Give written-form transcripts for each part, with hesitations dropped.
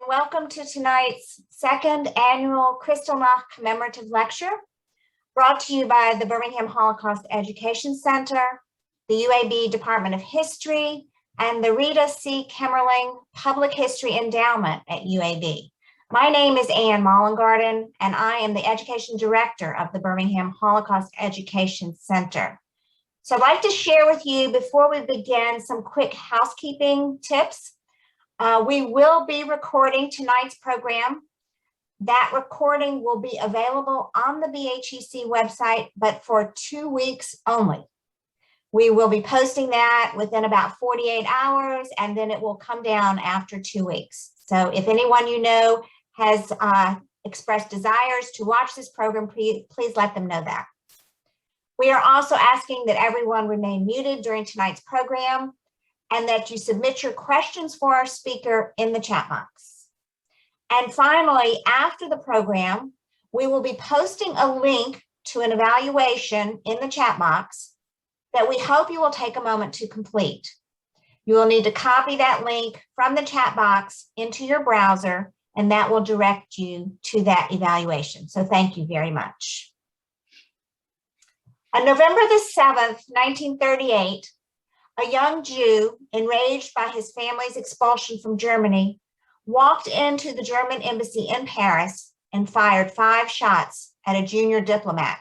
Welcome to tonight's second annual Kristallnacht Commemorative Lecture, brought to you by the Birmingham Holocaust Education Center, the UAB Department of History, and the Rita C. Kemmerling Public History Endowment at UAB. My name is Ann Mollengarden, and I am the Education Director of the Birmingham Holocaust Education Center. So I'd like to share with you, before we begin, some quick housekeeping tips. We will be recording tonight's program. That recording will be available on the BHEC website, but for 2 weeks only. We will be posting that within about 48 hours, and then it will come down after 2 weeks. So if anyone you know has expressed desires to watch this program, please let them know that. We are also asking that everyone remain muted during tonight's program, and that you submit your questions for our speaker in the chat box. And finally, after the program, we will be posting a link to an evaluation in the chat box that we hope you will take a moment to complete. You will need to copy that link from the chat box into your browser, and that will direct you to that evaluation. So thank you very much. On November the 7th, 1938, a young Jew, enraged by his family's expulsion from Germany, walked into the German embassy in Paris and fired 5 shots at a junior diplomat.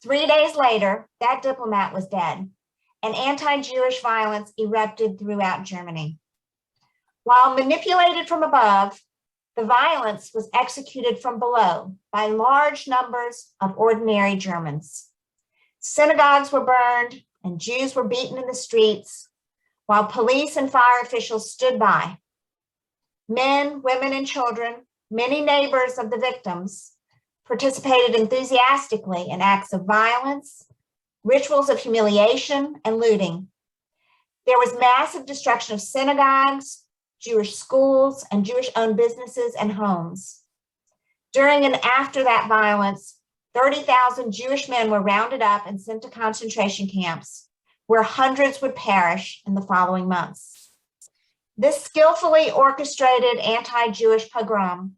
3 days later, that diplomat was dead, and anti-Jewish violence erupted throughout Germany. While manipulated from above, the violence was executed from below by large numbers of ordinary Germans. Synagogues were burned, and Jews were beaten in the streets, while police and fire officials stood by. Men, women, and children, many neighbors of the victims, participated enthusiastically in acts of violence, rituals of humiliation, and looting. There was massive destruction of synagogues, Jewish schools, and Jewish-owned businesses and homes. During and after that violence, 30,000 Jewish men were rounded up and sent to concentration camps, where hundreds would perish in the following months. This skillfully orchestrated anti-Jewish pogrom,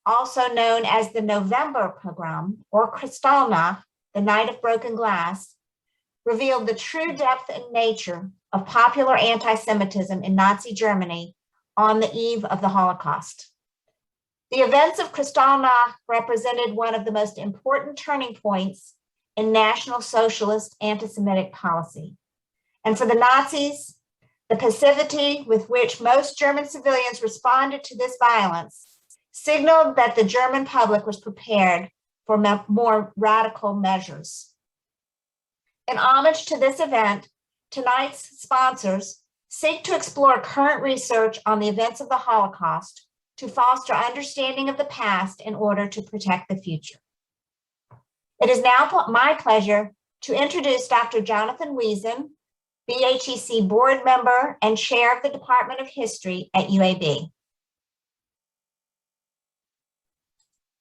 also known as the November pogrom or Kristallnacht, the Night of Broken Glass, revealed the true depth and nature of popular anti-Semitism in Nazi Germany on the eve of the Holocaust. The events of Kristallnacht represented one of the most important turning points in National Socialist anti-Semitic policy. And for the Nazis, the passivity with which most German civilians responded to this violence signaled that the German public was prepared for more radical measures. In homage to this event, tonight's sponsors seek to explore current research on the events of the Holocaust to foster understanding of the past in order to protect the future. It is now my pleasure to introduce Dr. Jonathan Wiesen, BHEC board member and chair of the Department of History at UAB.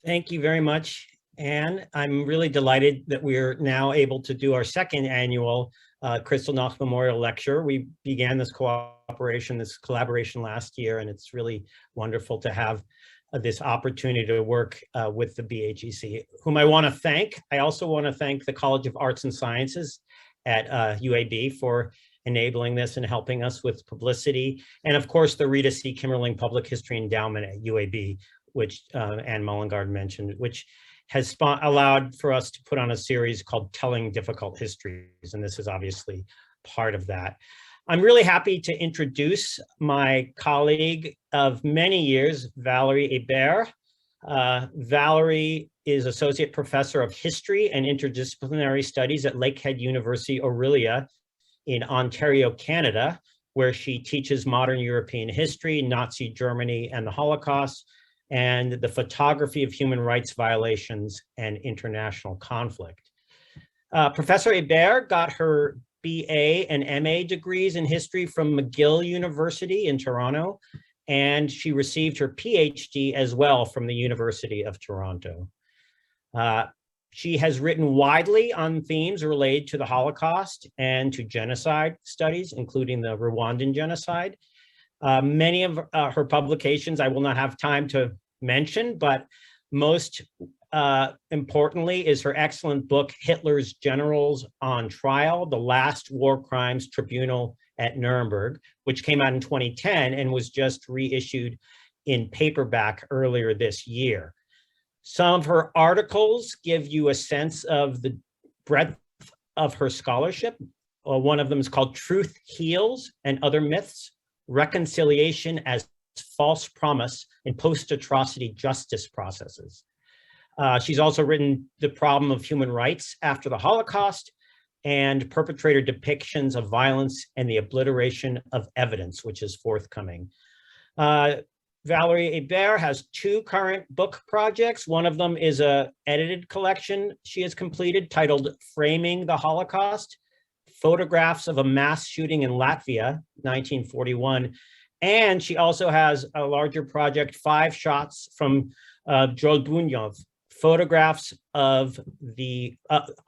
Thank you very much, Anne. I'm really delighted that we're now able to do our second annual Kristallnacht Memorial Lecture. We began this collaboration last year, and it's really wonderful to have this opportunity to work with the BHEC, whom I want to thank. I also want to thank the College of Arts and Sciences at UAB for enabling this and helping us with publicity, and of course the Rita C. Kemmerling Public History Endowment at UAB, which Anne Mollengard mentioned, which has allowed for us to put on a series called Telling Difficult Histories, and this is obviously part of that. I'm really happy to introduce my colleague of many years, Valerie Hébert. Valerie is Associate Professor of History and Interdisciplinary Studies at Lakehead University, Orillia in Ontario, Canada, where she teaches modern European history, Nazi Germany and the Holocaust, and the photography of human rights violations and international conflict. Professor Hébert got her BA and MA degrees in history from McGill University in Toronto, and she received her PhD as well from the University of Toronto. She has written widely on themes related to the Holocaust and to genocide studies, including the Rwandan genocide. Many of her publications I will not have time to mention, but most importantly is her excellent book, Hitler's Generals on Trial, The Last War Crimes Tribunal at Nuremberg, which came out in 2010 and was just reissued in paperback earlier this year. Some of her articles give you a sense of the breadth of her scholarship. One of them is called Truth Heals and Other Myths, Reconciliation as False Promise in Post-Atrocity Justice Processes. She's also written The Problem of Human Rights After the Holocaust and Perpetrator Depictions of Violence and the Obliteration of Evidence, which is forthcoming. Valerie Hébert has two current book projects. One of them is an edited collection she has completed titled Framing the Holocaust, Photographs of a Mass Shooting in Latvia, 1941. And she also has a larger project, 5 Shots from Jolbunyov, Photographs of the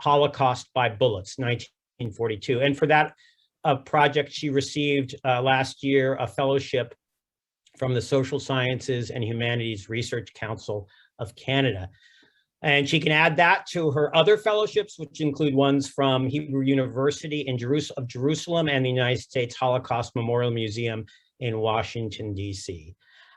Holocaust by Bullets, 1942. And for that project, she received last year a fellowship from the Social Sciences and Humanities Research Council of Canada. And she can add that to her other fellowships, which include ones from Hebrew University in Jerusalem and the United States Holocaust Memorial Museum in Washington, D.C.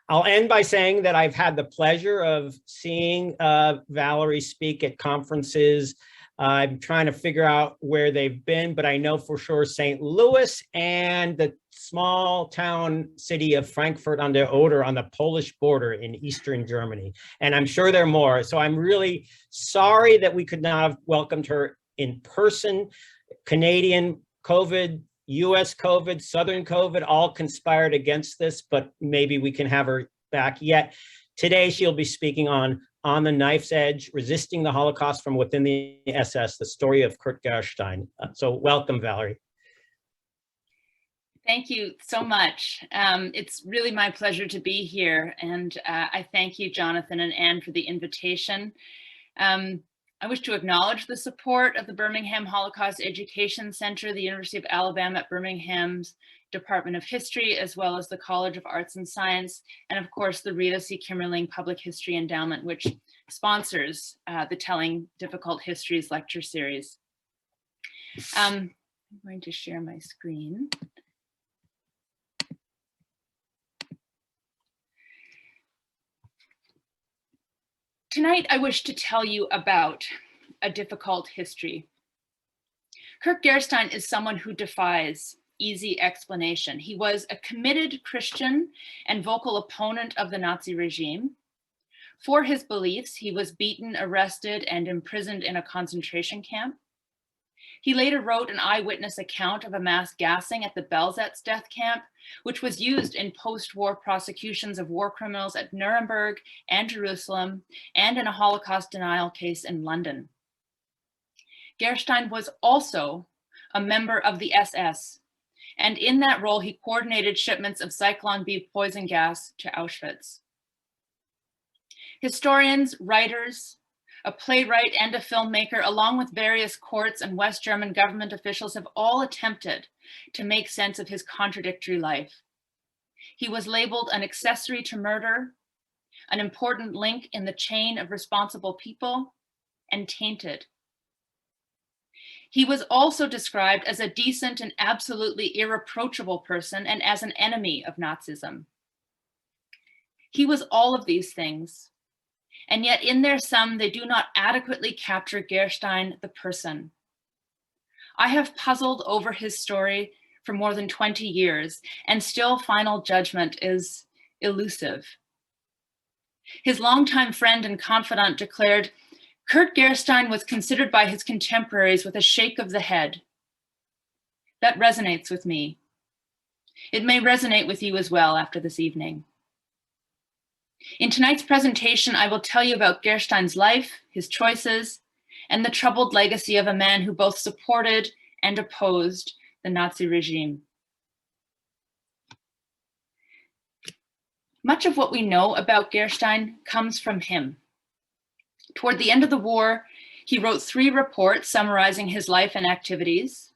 I'll end by saying that I've had the pleasure of seeing Valerie speak at conferences. I'm trying to figure out where they've been, but I know for sure St. Louis and the small town city of Frankfurt an der Oder on the Polish border in Eastern Germany. And I'm sure there are more. So I'm really sorry that we could not have welcomed her in person. Canadian COVID, US COVID, Southern COVID, all conspired against this, but maybe we can have her back yet. Today, she'll be speaking on the Knife's Edge, Resisting the Holocaust from Within the SS, the story of Kurt Gerstein. So welcome, Valerie. Thank you so much. It's really my pleasure to be here. And I thank you, Jonathan and Anne, for the invitation. I wish to acknowledge the support of the Birmingham Holocaust Education Center, the University of Alabama at Birmingham's Department of History, as well as the College of Arts and Science, and of course the Rita C. Kimmerling Public History Endowment, which sponsors the Telling Difficult Histories lecture series. I'm going to share my screen. Tonight, I wish to tell you about a difficult history. Kurt Gerstein is someone who defies easy explanation. He was a committed Christian and vocal opponent of the Nazi regime. For his beliefs, he was beaten, arrested, and imprisoned in a concentration camp. He later wrote an eyewitness account of a mass gassing at the Belzec death camp, which was used in post-war prosecutions of war criminals at Nuremberg and Jerusalem, and in a Holocaust denial case in London. Gerstein was also a member of the SS, and in that role, he coordinated shipments of Zyklon B poison gas to Auschwitz. Historians, writers, a playwright and a filmmaker, along with various courts and West German government officials, have all attempted to make sense of his contradictory life. He was labeled an accessory to murder, an important link in the chain of responsible people, and tainted. He was also described as a decent and absolutely irreproachable person and as an enemy of Nazism. He was all of these things. And yet in their sum, they do not adequately capture Gerstein, the person. I have puzzled over his story for more than 20 years, and still final judgment is elusive. His longtime friend and confidant declared, Kurt Gerstein was considered by his contemporaries with a shake of the head. That resonates with me. It may resonate with you as well after this evening. In tonight's presentation, I will tell you about Gerstein's life, his choices, and the troubled legacy of a man who both supported and opposed the Nazi regime. Much of what we know about Gerstein comes from him. Toward the end of the war, he wrote 3 reports summarizing his life and activities.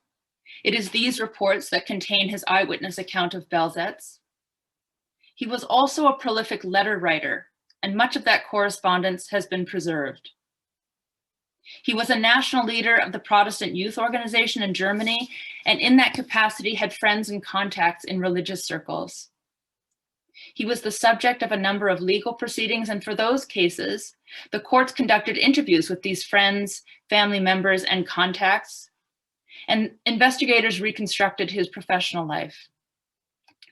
It is these reports that contain his eyewitness account of Belzec. He was also a prolific letter writer, and much of that correspondence has been preserved. He was a national leader of the Protestant Youth Organization in Germany, and in that capacity had friends and contacts in religious circles. He was the subject of a number of legal proceedings, and for those cases, the courts conducted interviews with these friends, family members, and contacts, and investigators reconstructed his professional life.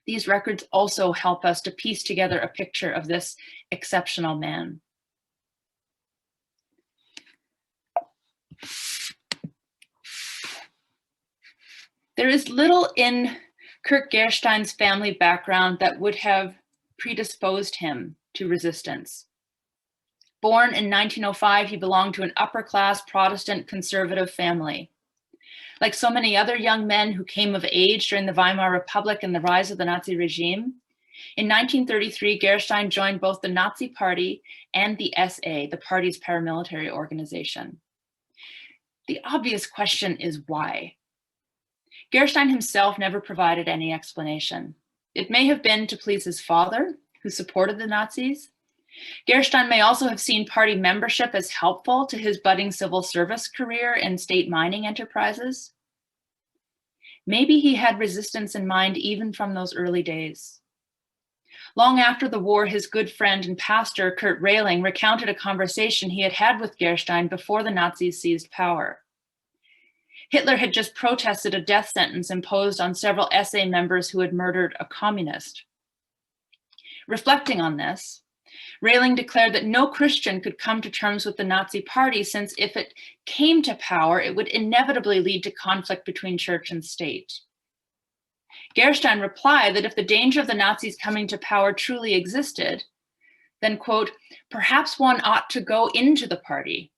These records also help us to piece together a picture of this exceptional man. There is little in Kurt Gerstein's family background that would have predisposed him to resistance. Born in 1905, he belonged to an upper-class Protestant conservative family. Like so many other young men who came of age during the Weimar Republic and the rise of the Nazi regime, in 1933, Gerstein joined both the Nazi Party and the SA, the party's paramilitary organization. The obvious question is why? Gerstein himself never provided any explanation. It may have been to please his father, who supported the Nazis. Gerstein may also have seen party membership as helpful to his budding civil service career in state mining enterprises. Maybe he had resistance in mind even from those early days. Long after the war, his good friend and pastor, Kurt Rehling, recounted a conversation he had had with Gerstein before the Nazis seized power. Hitler had just protested a death sentence imposed on several SA members who had murdered a communist. Reflecting on this, Rehling declared that no Christian could come to terms with the Nazi Party, since if it came to power, it would inevitably lead to conflict between church and state. Gerstein replied that if the danger of the Nazis coming to power truly existed, then, quote, perhaps one ought to go into the party.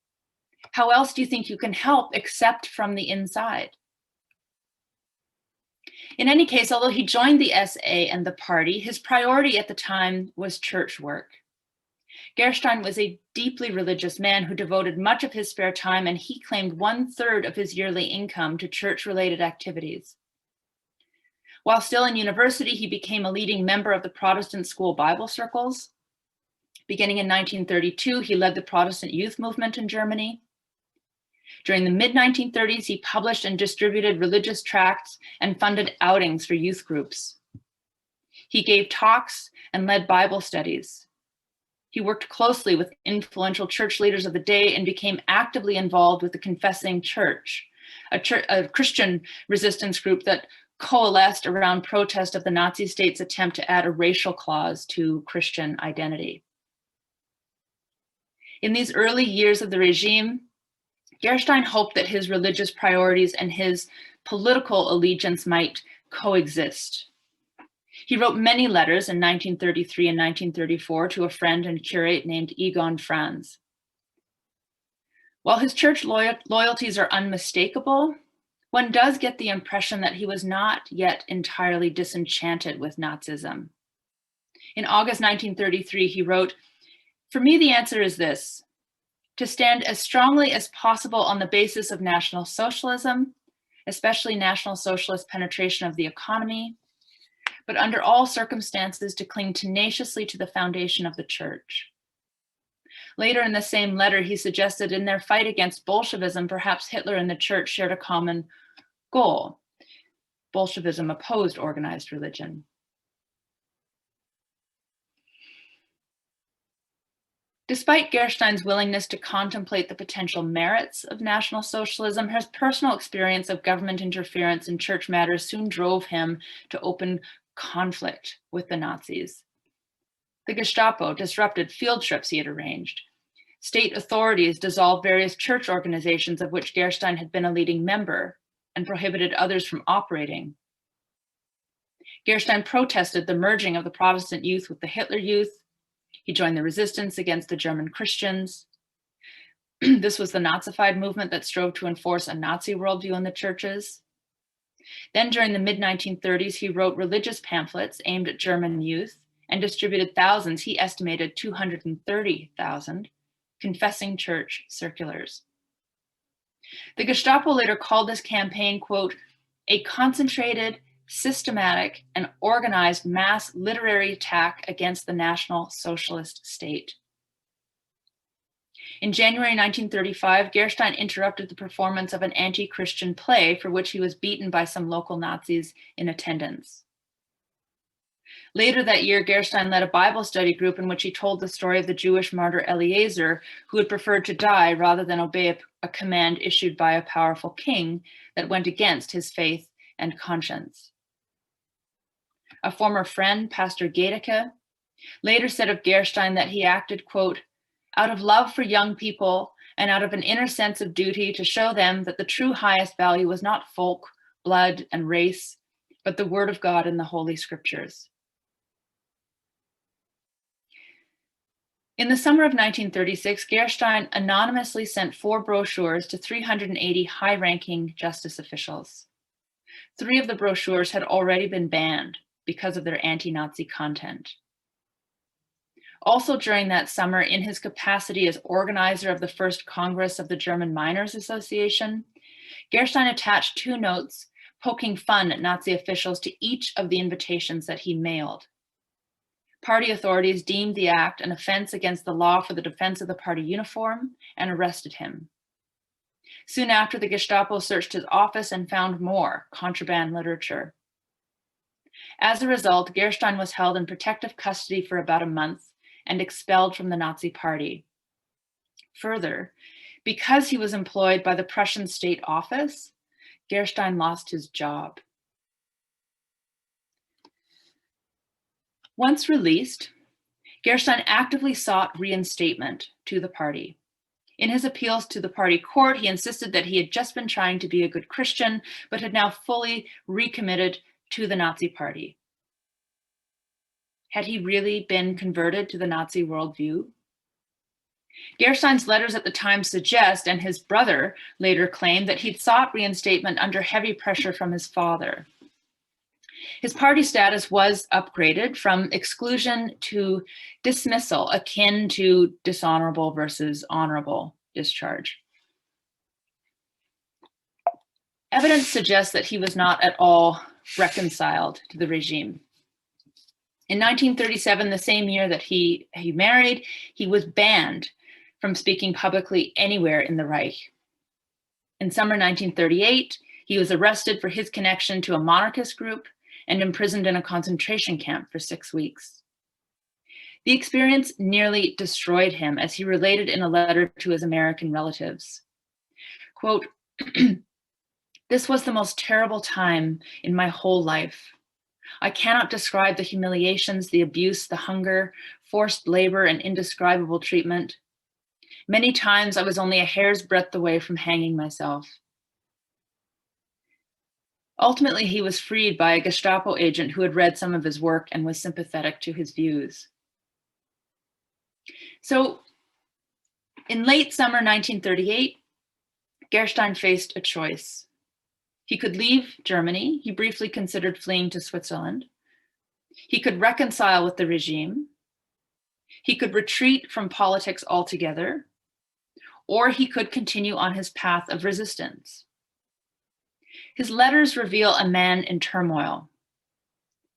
How else do you think you can help except from the inside? In any case, although he joined the SA and the party, his priority at the time was church work. Gerstein was a deeply religious man who devoted much of his spare time, and he claimed 1/3 of his yearly income to church-related activities. While still in university, he became a leading member of the Protestant school Bible circles. Beginning in 1932, he led the Protestant youth movement in Germany. During the mid-1930s, he published and distributed religious tracts and funded outings for youth groups. He gave talks and led Bible studies. He worked closely with influential church leaders of the day and became actively involved with the Confessing Church, a Christian resistance group that coalesced around protest of the Nazi state's attempt to add a racial clause to Christian identity. In these early years of the regime, Gerstein hoped that his religious priorities and his political allegiance might coexist. He wrote many letters in 1933 and 1934 to a friend and curate named Egon Franz. While his church loyalties are unmistakable, one does get the impression that he was not yet entirely disenchanted with Nazism. In August 1933, he wrote, "For me, the answer is this: to stand as strongly as possible on the basis of National Socialism, especially National Socialist penetration of the economy, but under all circumstances to cling tenaciously to the foundation of the church." Later in the same letter, he suggested in their fight against Bolshevism, perhaps Hitler and the church shared a common goal. Bolshevism opposed organized religion. Despite Gerstein's willingness to contemplate the potential merits of National Socialism, his personal experience of government interference in church matters soon drove him to open conflict with the Nazis. The Gestapo disrupted field trips he had arranged. State authorities dissolved various church organizations of which Gerstein had been a leading member and prohibited others from operating. Gerstein protested the merging of the Protestant youth with the Hitler youth. He joined the resistance against the German Christians. This was the Nazified movement that strove to enforce a Nazi worldview in the churches. Then during the mid-1930s, he wrote religious pamphlets aimed at German youth and distributed thousands, he estimated 230,000, confessing church circulars. The Gestapo later called this campaign, quote, "a concentrated, systematic, and organized mass literary attack against the National Socialist state. In January 1935, Gerstein interrupted the performance of an anti-Christian play for which he was beaten by some local Nazis in attendance. Later that year, Gerstein led a Bible study group in which he told the story of the Jewish martyr Eliezer, who had preferred to die rather than obey a command issued by a powerful king that went against his faith and conscience. A former friend, Pastor Gedeke, later said of Gerstein that he acted, quote, out of love for young people and out of an inner sense of duty to show them that the true highest value was not folk, blood, and race, but the word of God in the Holy Scriptures. In the summer of 1936, Gerstein anonymously sent 4 brochures to 380 high-ranking justice officials. 3 of the brochures had already been banned because of their anti-Nazi content. Also during that summer, in his capacity as organizer of the first Congress of the German Miners Association, Gerstein attached 2 notes poking fun at Nazi officials to each of the invitations that he mailed. Party authorities deemed the act an offense against the law for the defense of the party uniform and arrested him. Soon after, the Gestapo searched his office and found more contraband literature. As a result, Gerstein was held in protective custody for about a month and expelled from the Nazi Party. Further, because he was employed by the Prussian State Office, Gerstein lost his job. Once released, Gerstein actively sought reinstatement to the party. In his appeals to the party court, he insisted that he had just been trying to be a good Christian, but had now fully recommitted to the Nazi Party. Had he really been converted to the Nazi worldview? Gerstein's letters at the time suggest, and his brother later claimed, that he'd sought reinstatement under heavy pressure from his father. His party status was upgraded from exclusion to dismissal, akin to dishonorable versus honorable discharge. Evidence suggests that he was not at all reconciled to the regime. In 1937, the same year that he married, he was banned from speaking publicly anywhere in the Reich. In summer 1938, he was arrested for his connection to a monarchist group and imprisoned in a concentration camp for 6 weeks. The experience nearly destroyed him, as he related in a letter to his American relatives. Quote, "This was the most terrible time in my whole life. I cannot describe the humiliations, the abuse, the hunger, forced labor, and indescribable treatment. Many times I was only a hair's breadth away from hanging myself." Ultimately, he was freed by a Gestapo agent who had read some of his work and was sympathetic to his views. So, in late summer 1938, Gerstein faced a choice. He could leave Germany. He briefly considered fleeing to Switzerland. He could reconcile with the regime. He could retreat from politics altogether, or he could continue on his path of resistance. His letters reveal a man in turmoil.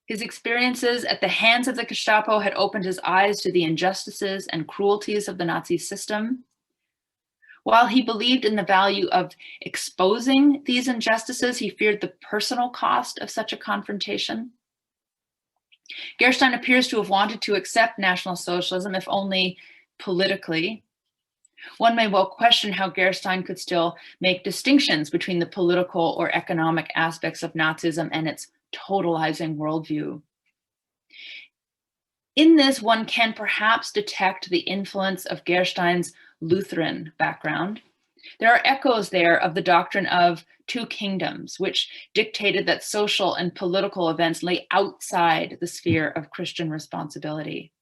His experiences at the hands of the Gestapo had opened his eyes to the injustices and cruelties of the Nazi system. While he believed in the value of exposing these injustices, he feared the personal cost of such a confrontation. Gerstein appears to have wanted to accept National Socialism, if only politically. One may well question how Gerstein could still make distinctions between the political or economic aspects of Nazism and its totalizing worldview. In this, one can perhaps detect the influence of Gerstein's Lutheran background. There are echoes there of the doctrine of 2 kingdoms, which dictated that social and political events lay outside the sphere of Christian responsibility.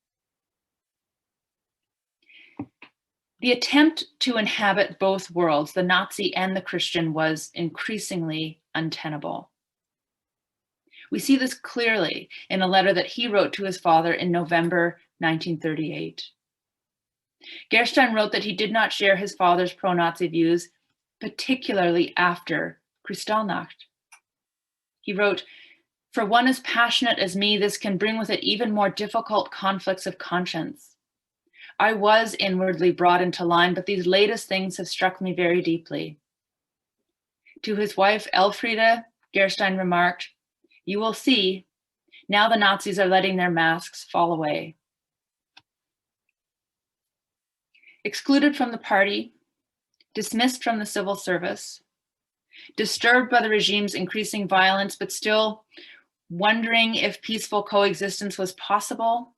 The attempt to inhabit both worlds, the Nazi and the Christian, was increasingly untenable. We see this clearly in a letter that he wrote to his father in November 1938. Gerstein wrote that he did not share his father's pro-Nazi views, particularly after Kristallnacht. He wrote, For one as passionate as me, this can bring with it even more difficult conflicts of conscience. I was inwardly brought into line, but these latest things have struck me very deeply. To his wife, Elfriede, Gerstein remarked, "You will see, now the Nazis are letting their masks fall away." Excluded from the party, dismissed from the civil service, disturbed by the regime's increasing violence, but still wondering if peaceful coexistence was possible,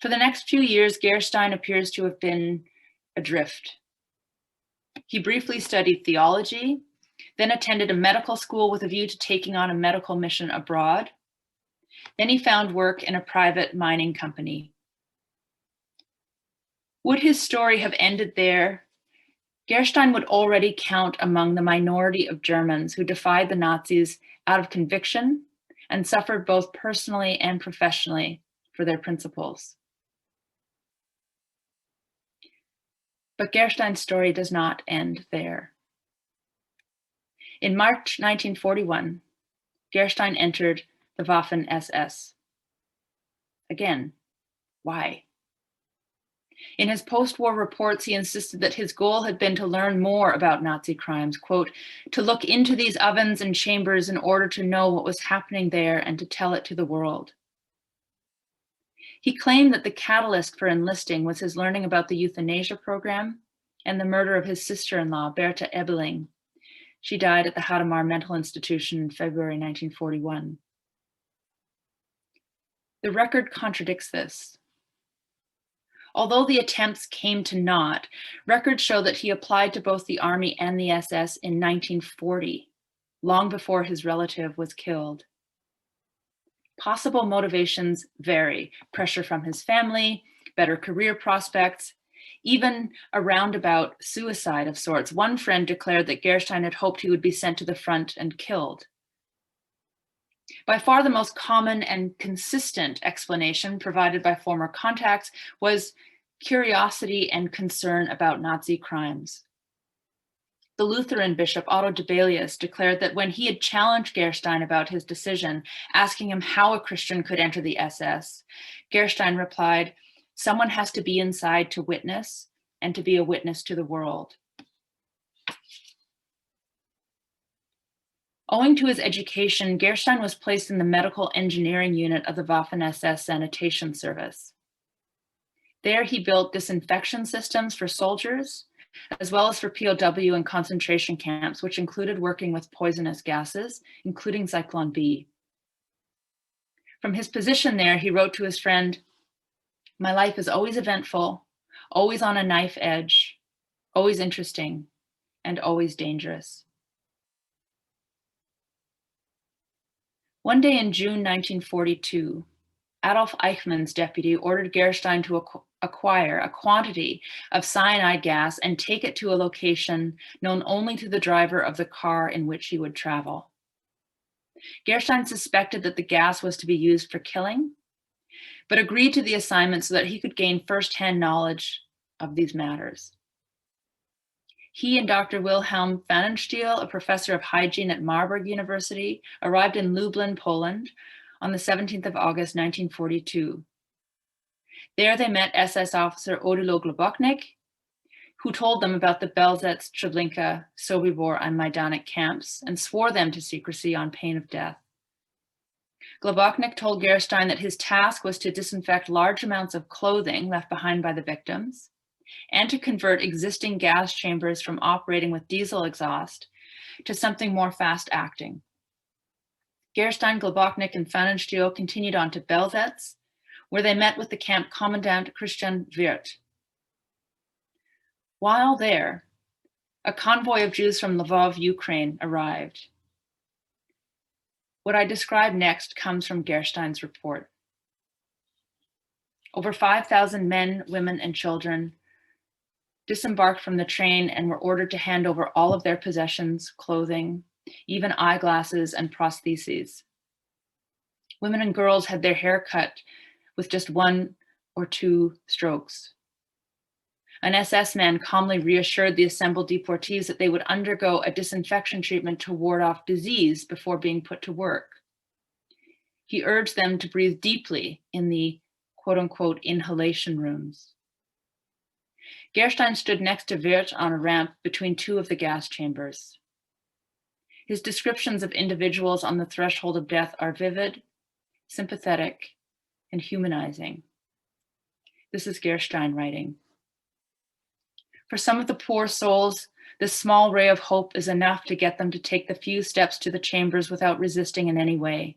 for the next few years, Gerstein appears to have been adrift. He briefly studied theology, then attended a medical school with a view to taking on a medical mission abroad. Then he found work in a private mining company. Would his story have ended there? Gerstein would already count among the minority of Germans who defied the Nazis out of conviction and suffered both personally and professionally for their principles. But Gerstein's story does not end there. In March 1941, Gerstein entered the Waffen-SS. Again, why? In his post-war reports, he insisted that his goal had been to learn more about Nazi crimes, quote, "to look into these ovens and chambers in order to know what was happening there and to tell it to the world." He claimed that the catalyst for enlisting was his learning about the euthanasia program and the murder of his sister-in-law, Bertha Ebeling. She died at the Hadamar Mental Institution in February 1941. The record contradicts this. Although the attempts came to naught, records show that he applied to both the Army and the SS in 1940, long before his relative was killed. Possible motivations vary: pressure from his family, better career prospects, even a roundabout suicide of sorts. One friend declared that Gerstein had hoped he would be sent to the front and killed. By far the most common and consistent explanation provided by former contacts was curiosity and concern about Nazi crimes. The Lutheran bishop Otto Debelius declared that when he had challenged Gerstein about his decision, asking him how a Christian could enter the SS, Gerstein replied, "Someone has to be inside to witness and to be a witness to the world." Owing to his education, Gerstein was placed in the medical engineering unit of the Waffen-SS sanitation service. There he built disinfection systems for soldiers, as well as for POW and concentration camps, which included working with poisonous gases, including Zyklon B. From his position there, he wrote to his friend, "My life is always eventful, always on a knife edge, always interesting, and always dangerous." One day in June 1942, Adolf Eichmann's deputy ordered Gerstein to acquire a quantity of cyanide gas and take it to a location known only to the driver of the car in which he would travel. Gerstein suspected that the gas was to be used for killing, but agreed to the assignment so that he could gain firsthand knowledge of these matters. He and Dr. Wilhelm Pfannenstiel, a professor of hygiene at Marburg University, arrived in Lublin, Poland on the 17th of August, 1942. There they met SS officer Orillia Globoknik, who told them about the Belzec, Treblinka, Sobibor, and Majdanek camps and swore them to secrecy on pain of death. Globoknik told Gerstein that his task was to disinfect large amounts of clothing left behind by the victims and to convert existing gas chambers from operating with diesel exhaust to something more fast-acting. Gerstein, Globoknik, and Pfannenstiel continued on to Belzec, where they met with the camp commandant Christian Wirth. While there, a convoy of Jews from Lvov, Ukraine, arrived. What I describe next comes from Gerstein's report. Over 5,000 men, women, and children disembarked from the train and were ordered to hand over all of their possessions, clothing, even eyeglasses and prostheses. Women and girls had their hair cut with just 1 or 2 strokes. An SS man calmly reassured the assembled deportees that they would undergo a disinfection treatment to ward off disease before being put to work. He urged them to breathe deeply in the quote unquote inhalation rooms. Gerstein stood next to Wirth on a ramp between two of the gas chambers. His descriptions of individuals on the threshold of death are vivid, sympathetic, and humanizing. This is Gerstein writing. For some of the poor souls, this small ray of hope is enough to get them to take the few steps to the chambers without resisting in any way.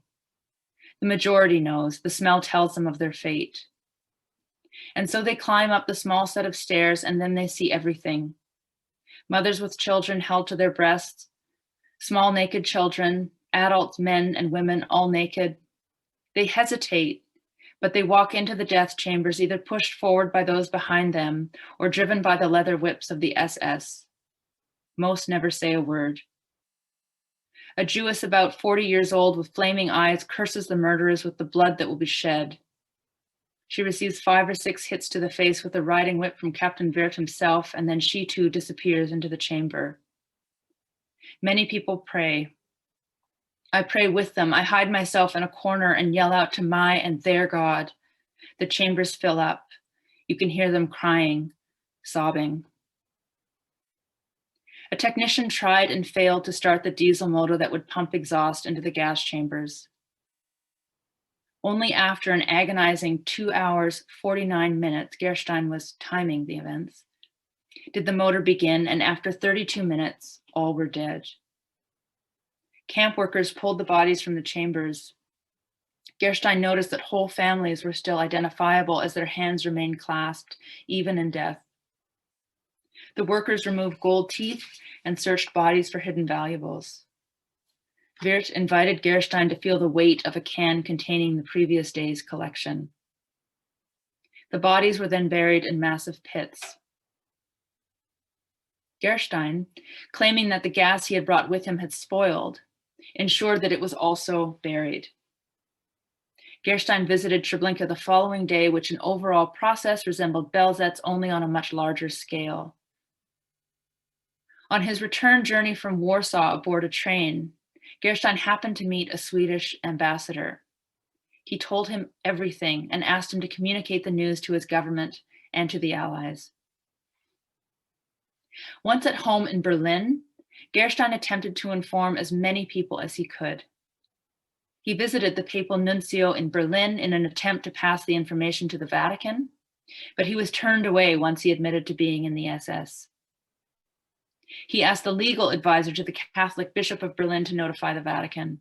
The majority knows, the smell tells them of their fate. And so they climb up the small set of stairs, and then they see everything. Mothers with children held to their breasts, small naked children, adults, men and women, all naked. They hesitate, but they walk into the death chambers, either pushed forward by those behind them or driven by the leather whips of the SS. Most never say a word. A Jewess about 40 years old with flaming eyes curses the murderers with the blood that will be shed. She receives 5 or 6 hits to the face with a riding whip from Captain Wirth himself, and then she too disappears into the chamber. Many people pray. I pray with them. I hide myself in a corner and yell out to my and their God. The chambers fill up. You can hear them crying, sobbing. A technician tried and failed to start the diesel motor that would pump exhaust into the gas chambers. Only after an agonizing 2 hours, 49 minutes, Gerstein was timing the events, did the motor begin, and after 32 minutes, all were dead. Camp workers pulled the bodies from the chambers. Gerstein noticed that whole families were still identifiable as their hands remained clasped, even in death. The workers removed gold teeth and searched bodies for hidden valuables. Wirth invited Gerstein to feel the weight of a can containing the previous day's collection. The bodies were then buried in massive pits. Gerstein, claiming that the gas he had brought with him had spoiled, ensured that it was also buried. Gerstein visited Treblinka the following day, which in overall process resembled Belzet's, only on a much larger scale. On his return journey from Warsaw aboard a train, Gerstein happened to meet a Swedish ambassador. He told him everything and asked him to communicate the news to his government and to the Allies. Once at home in Berlin, Gerstein attempted to inform as many people as he could. He visited the Papal Nuncio in Berlin in an attempt to pass the information to the Vatican, but he was turned away once he admitted to being in the SS. He asked the legal advisor to the Catholic Bishop of Berlin to notify the Vatican.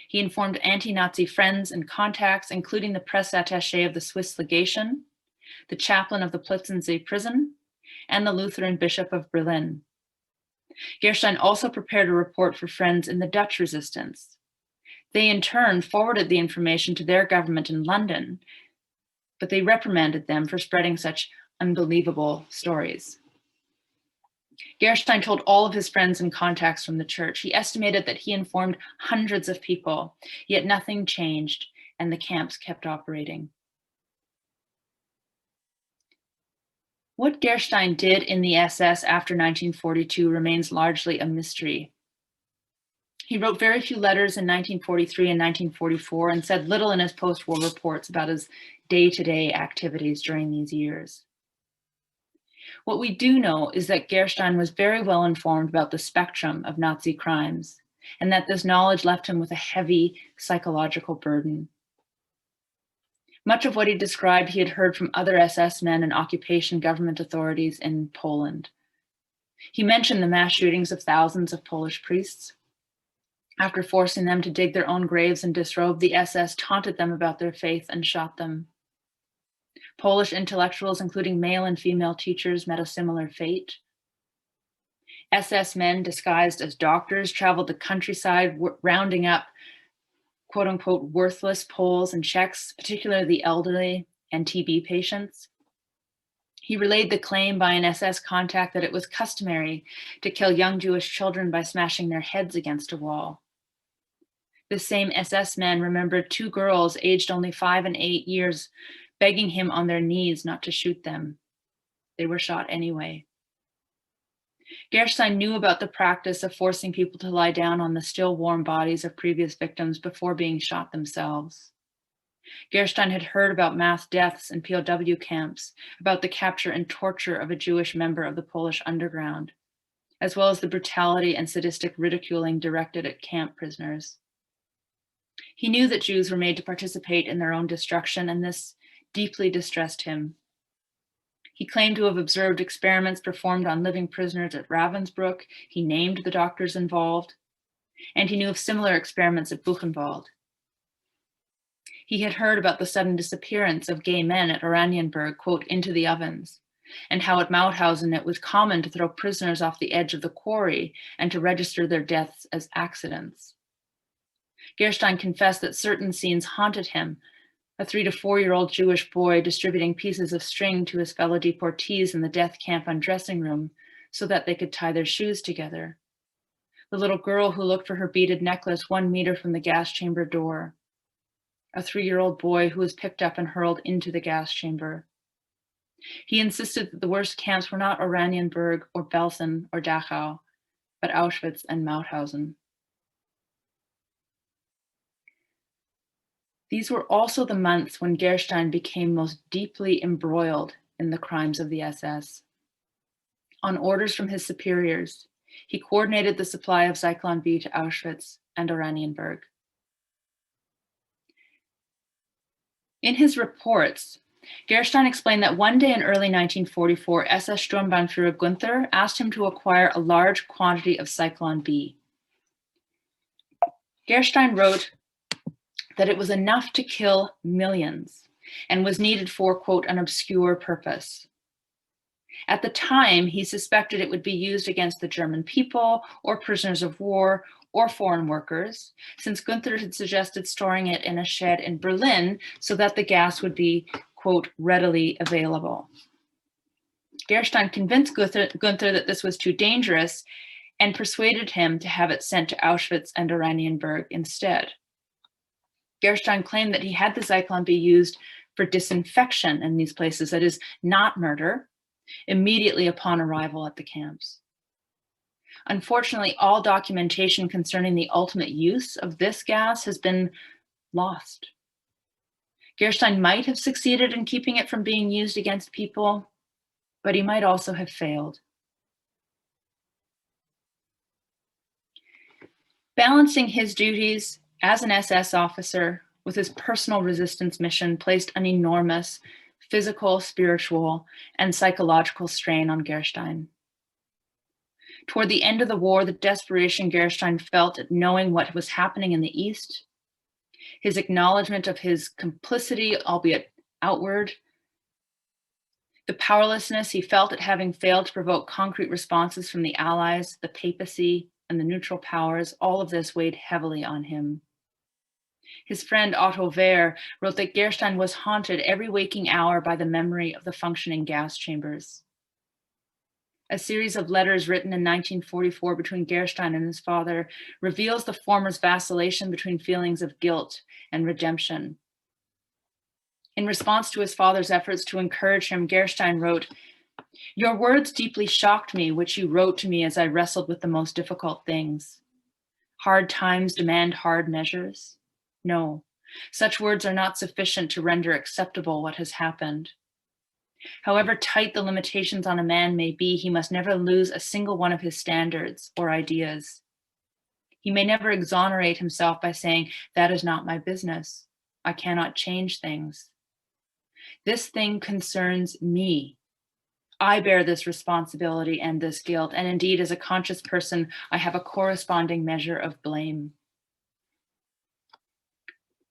He informed anti-Nazi friends and contacts, including the press attaché of the Swiss legation, the chaplain of the Plötzensee prison, and the Lutheran Bishop of Berlin. Gerstein also prepared a report for friends in the Dutch resistance. They in turn forwarded the information to their government in London, but they reprimanded them for spreading such unbelievable stories. Gerstein told all of his friends and contacts from the church. He estimated that he informed hundreds of people, yet nothing changed and the camps kept operating. What Gerstein did in the SS after 1942 remains largely a mystery. He wrote very few letters in 1943 and 1944 and said little in his post-war reports about his day-to-day activities during these years. What we do know is that Gerstein was very well informed about the spectrum of Nazi crimes, and that this knowledge left him with a heavy psychological burden. Much of what he described he had heard from other SS men and occupation government authorities in Poland. He mentioned the mass shootings of thousands of Polish priests. After forcing them to dig their own graves and disrobe, the SS taunted them about their faith and shot them. Polish intellectuals, including male and female teachers, met a similar fate. SS men disguised as doctors traveled the countryside, rounding up quote unquote worthless Poles and Czechs, particularly the elderly and TB patients. He relayed the claim by an SS contact that it was customary to kill young Jewish children by smashing their heads against a wall. This same SS man remembered 2 girls aged only 5 and 8 years begging him on their knees not to shoot them. They were shot anyway. Gerstein knew about the practice of forcing people to lie down on the still warm bodies of previous victims before being shot themselves. Gerstein had heard about mass deaths in POW camps, about the capture and torture of a Jewish member of the Polish underground, as well as the brutality and sadistic ridiculing directed at camp prisoners. He knew that Jews were made to participate in their own destruction, and this deeply distressed him. He claimed to have observed experiments performed on living prisoners at Ravensbrück. He named the doctors involved, and he knew of similar experiments at Buchenwald. He had heard about the sudden disappearance of gay men at Oranienburg, quote, into the ovens, and how at Mauthausen it was common to throw prisoners off the edge of the quarry and to register their deaths as accidents. Gerstein confessed that certain scenes haunted him, a 3 to 4-year-old Jewish boy distributing pieces of string to his fellow deportees in the death camp undressing room so that they could tie their shoes together. The little girl who looked for her beaded necklace 1 meter from the gas chamber door. A 3-year-old boy who was picked up and hurled into the gas chamber. He insisted that the worst camps were not Oranienburg or Belsen or Dachau, but Auschwitz and Mauthausen. These were also the months when Gerstein became most deeply embroiled in the crimes of the SS. On orders from his superiors, he coordinated the supply of Zyklon B to Auschwitz and Oranienburg. In his reports, Gerstein explained that one day in early 1944, SS Sturmbannführer Gunther asked him to acquire a large quantity of Zyklon B. Gerstein wrote that it was enough to kill millions and was needed for, quote, an obscure purpose. At the time, he suspected it would be used against the German people or prisoners of war or foreign workers, since Gunther had suggested storing it in a shed in Berlin so that the gas would be, quote, readily available. Gerstein convinced Gunther that this was too dangerous and persuaded him to have it sent to Auschwitz and Oranienburg instead. Gerstein claimed that he had the Zyklon B used for disinfection in these places, that is, not murder, immediately upon arrival at the camps. Unfortunately, all documentation concerning the ultimate use of this gas has been lost. Gerstein might have succeeded in keeping it from being used against people, but he might also have failed. Balancing his duties as an SS officer with his personal resistance mission placed an enormous physical, spiritual, and psychological strain on Gerstein. Toward the end of the war, the desperation Gerstein felt at knowing what was happening in the East, his acknowledgement of his complicity, albeit outward, the powerlessness he felt at having failed to provoke concrete responses from the Allies, the papacy, and the neutral powers, all of this weighed heavily on him. His friend Otto Wehr wrote that Gerstein was haunted every waking hour by the memory of the functioning gas chambers. A series of letters written in 1944 between Gerstein and his father reveals the former's vacillation between feelings of guilt and redemption. In response to his father's efforts to encourage him, Gerstein wrote, "Your words deeply shocked me, which you wrote to me as I wrestled with the most difficult things. Hard times demand hard measures. No, such words are not sufficient to render acceptable what has happened. However tight the limitations on a man may be, he must never lose a single one of his standards or ideas. He may never exonerate himself by saying, 'That is not my business. I cannot change things.' This thing concerns me. I bear this responsibility and this guilt, and indeed, as a conscious person, I have a corresponding measure of blame."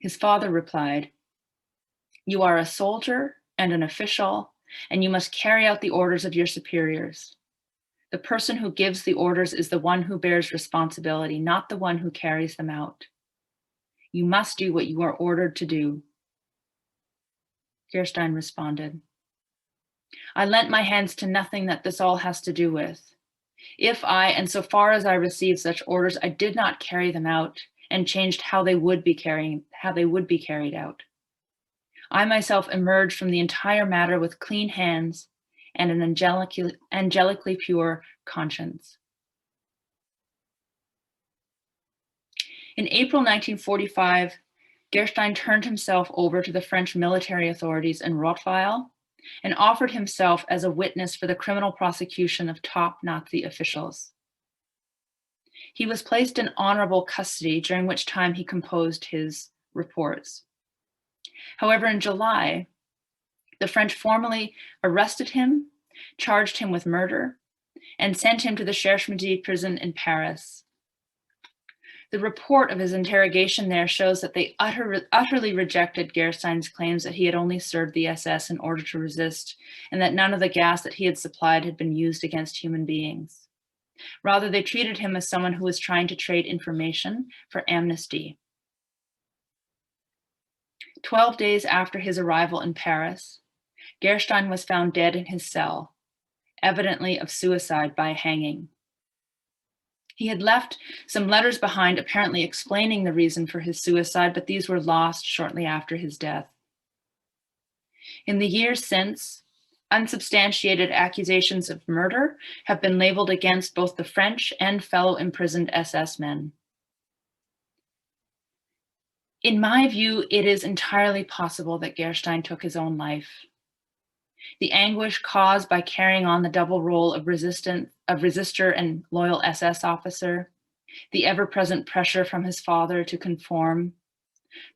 His father replied, "You are a soldier and an official, and you must carry out the orders of your superiors. The person who gives the orders is the one who bears responsibility, not the one who carries them out. You must do what you are ordered to do." Gerstein responded, "I lent my hands to nothing that this all has to do with. If I, and so far as I received such orders, I did not carry them out and changed how they would be carried out. I myself emerged from the entire matter with clean hands and an angelically pure conscience. In April 1945, Gerstein turned himself over to the French military authorities in Rottweil and offered himself as a witness for the criminal prosecution of top Nazi officials. He was placed in honorable custody, during which time he composed his reports. However, in July, the French formally arrested him, charged him with murder, and sent him to the Cherche-Midi prison in Paris. The report of his interrogation there shows that they utterly rejected Gerstein's claims that he had only served the SS in order to resist, and that none of the gas that he had supplied had been used against human beings. Rather, they treated him as someone who was trying to trade information for amnesty. 12 days after his arrival in Paris, Gerstein was found dead in his cell, evidently of suicide by hanging. He had left some letters behind, apparently explaining the reason for his suicide, but these were lost shortly after his death. In the years since, unsubstantiated accusations of murder have been labeled against both the French and fellow imprisoned SS men. In my view, it is entirely possible that Gerstein took his own life. The anguish caused by carrying on the double role of resistor and loyal SS officer, the ever-present pressure from his father to conform,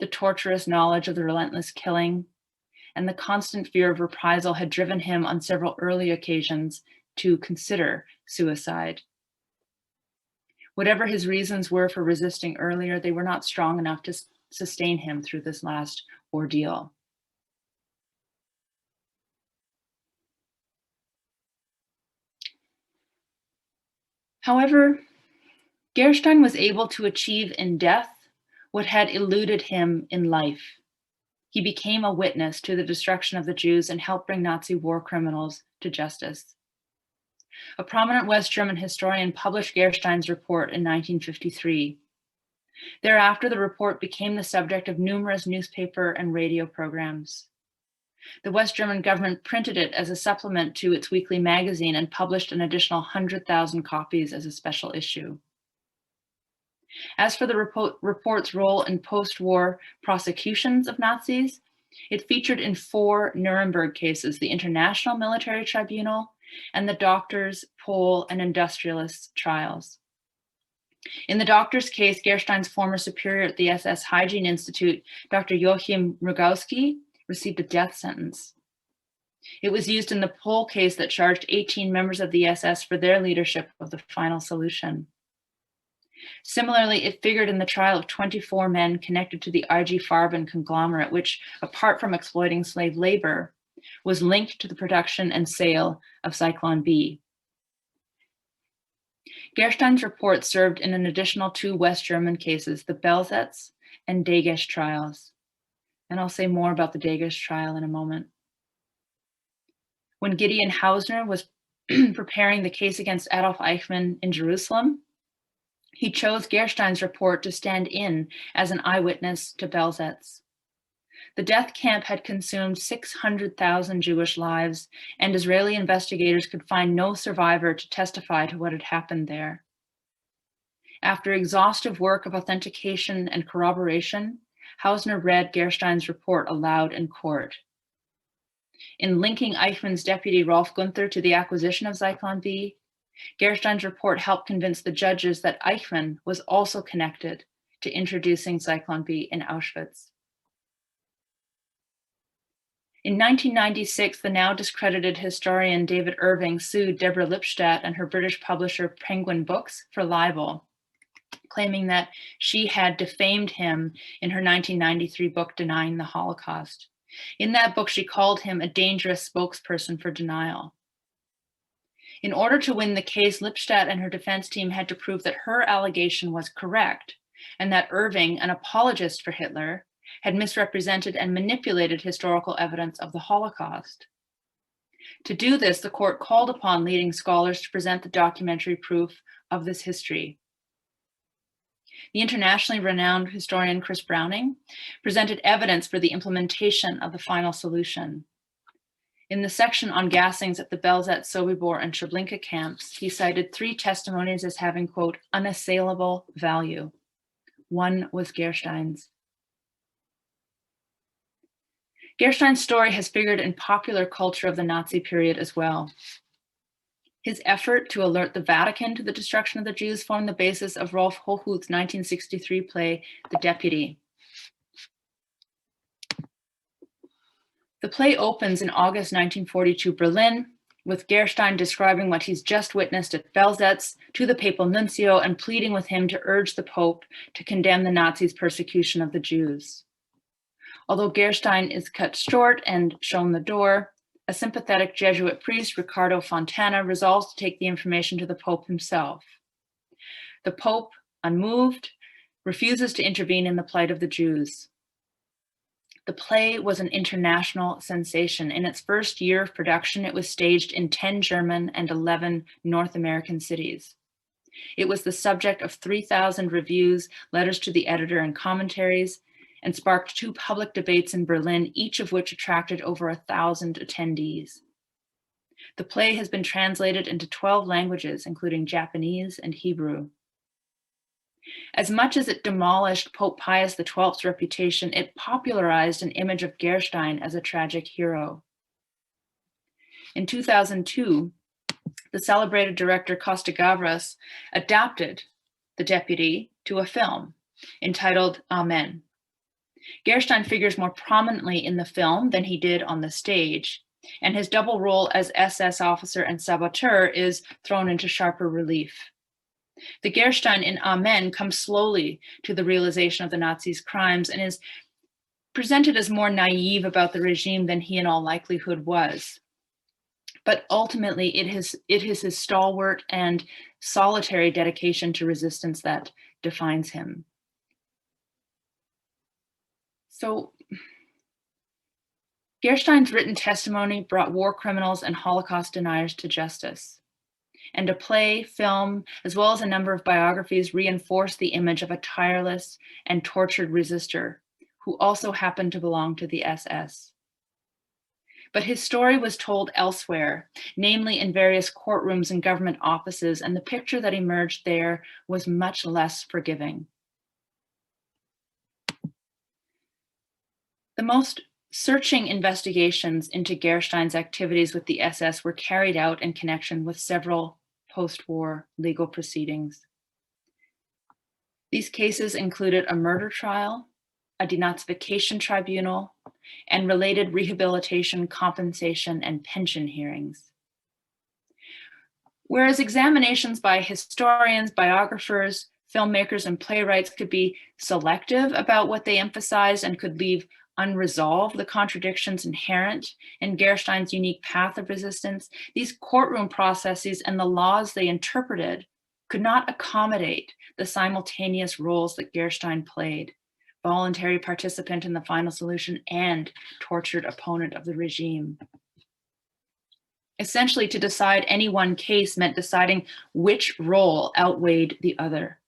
the torturous knowledge of the relentless killing, and the constant fear of reprisal had driven him on several early occasions to consider suicide. Whatever his reasons were for resisting earlier, they were not strong enough to sustain him through this last ordeal. However, Gerstein was able to achieve in death what had eluded him in life. He became a witness to the destruction of the Jews and helped bring Nazi war criminals to justice. A prominent West German historian published Gerstein's report in 1953. Thereafter, the report became the subject of numerous newspaper and radio programs. The West German government printed it as a supplement to its weekly magazine and published an additional 100,000 copies as a special issue. As for the report's role in post-war prosecutions of Nazis, it featured in 4 Nuremberg cases, the International Military Tribunal, and the Doctors, Pole, and Industrialists trials. In the doctor's case, Gerstein's former superior at the SS Hygiene Institute, Dr. Joachim Rogowski, received a death sentence. It was used in the Pole case that charged 18 members of the SS for their leadership of the final solution. Similarly, it figured in the trial of 24 men connected to the IG Farben conglomerate, which, apart from exploiting slave labor, was linked to the production and sale of Zyklon B. Gerstein's report served in an additional 2 West German cases, the Belzec and Degesch trials. And I'll say more about the Degesch trial in a moment. When Gideon Hausner was preparing the case against Adolf Eichmann in Jerusalem, he chose Gerstein's report to stand in as an eyewitness to Belzec. The death camp had consumed 600,000 Jewish lives, and Israeli investigators could find no survivor to testify to what had happened there. After exhaustive work of authentication and corroboration, Hausner read Gerstein's report aloud in court. In linking Eichmann's deputy Rolf Gunther to the acquisition of Zyklon B, Gerstein's report helped convince the judges that Eichmann was also connected to introducing Zyklon B in Auschwitz. In 1996, the now discredited historian David Irving sued Deborah Lipstadt and her British publisher Penguin Books for libel, claiming that she had defamed him in her 1993 book, Denying the Holocaust. In that book, she called him a dangerous spokesperson for denial. In order to win the case, Lipstadt and her defense team had to prove that her allegation was correct and that Irving, an apologist for Hitler, had misrepresented and manipulated historical evidence of the Holocaust. To do this, the court called upon leading scholars to present the documentary proof of this history. The internationally renowned historian Chris Browning presented evidence for the implementation of the final solution. In the section on gassings at the Belzec, Sobibor, and Treblinka camps, he cited 3 testimonies as having, quote, unassailable value. One was Gerstein's. Gerstein's story has figured in popular culture of the Nazi period as well. His effort to alert the Vatican to the destruction of the Jews formed the basis of Rolf Hochhuth's 1963 play, The Deputy. The play opens in August 1942 Berlin, with Gerstein describing what he's just witnessed at Belzec to the Papal Nuncio and pleading with him to urge the Pope to condemn the Nazis' persecution of the Jews. Although Gerstein is cut short and shown the door, a sympathetic Jesuit priest, Riccardo Fontana, resolves to take the information to the Pope himself. The Pope, unmoved, refuses to intervene in the plight of the Jews. The play was an international sensation. In its first year of production, it was staged in 10 German and 11 North American cities. It was the subject of 3,000 reviews, letters to the editor, and commentaries, and sparked 2 public debates in Berlin, each of which attracted over 1,000 attendees. The play has been translated into 12 languages, including Japanese and Hebrew. As much as it demolished Pope Pius XII's reputation, it popularized an image of Gerstein as a tragic hero. In 2002, the celebrated director Costa Gavras adapted The Deputy to a film entitled Amen. Gerstein figures more prominently in the film than he did on the stage, and his double role as SS officer and saboteur is thrown into sharper relief. The Gerstein in Amen comes slowly to the realization of the Nazis' crimes and is presented as more naive about the regime than he in all likelihood was. But ultimately, it is his stalwart and solitary dedication to resistance that defines him. So, Gerstein's written testimony brought war criminals and Holocaust deniers to justice. And a play, film, as well as a number of biographies reinforced the image of a tireless and tortured resistor who also happened to belong to the SS. But his story was told elsewhere, namely in various courtrooms and government offices, and the picture that emerged there was much less forgiving. The most searching investigations into Gerstein's activities with the SS were carried out in connection with several post-war legal proceedings. These cases included a murder trial, a denazification tribunal, and related rehabilitation, compensation, and pension hearings. Whereas examinations by historians, biographers, filmmakers, and playwrights could be selective about what they emphasized and could leave unresolved the contradictions inherent in Gerstein's unique path of resistance, these courtroom processes and the laws they interpreted could not accommodate the simultaneous roles that Gerstein played: voluntary participant in the final solution and tortured opponent of the regime. Essentially, to decide any one case meant deciding which role outweighed the other.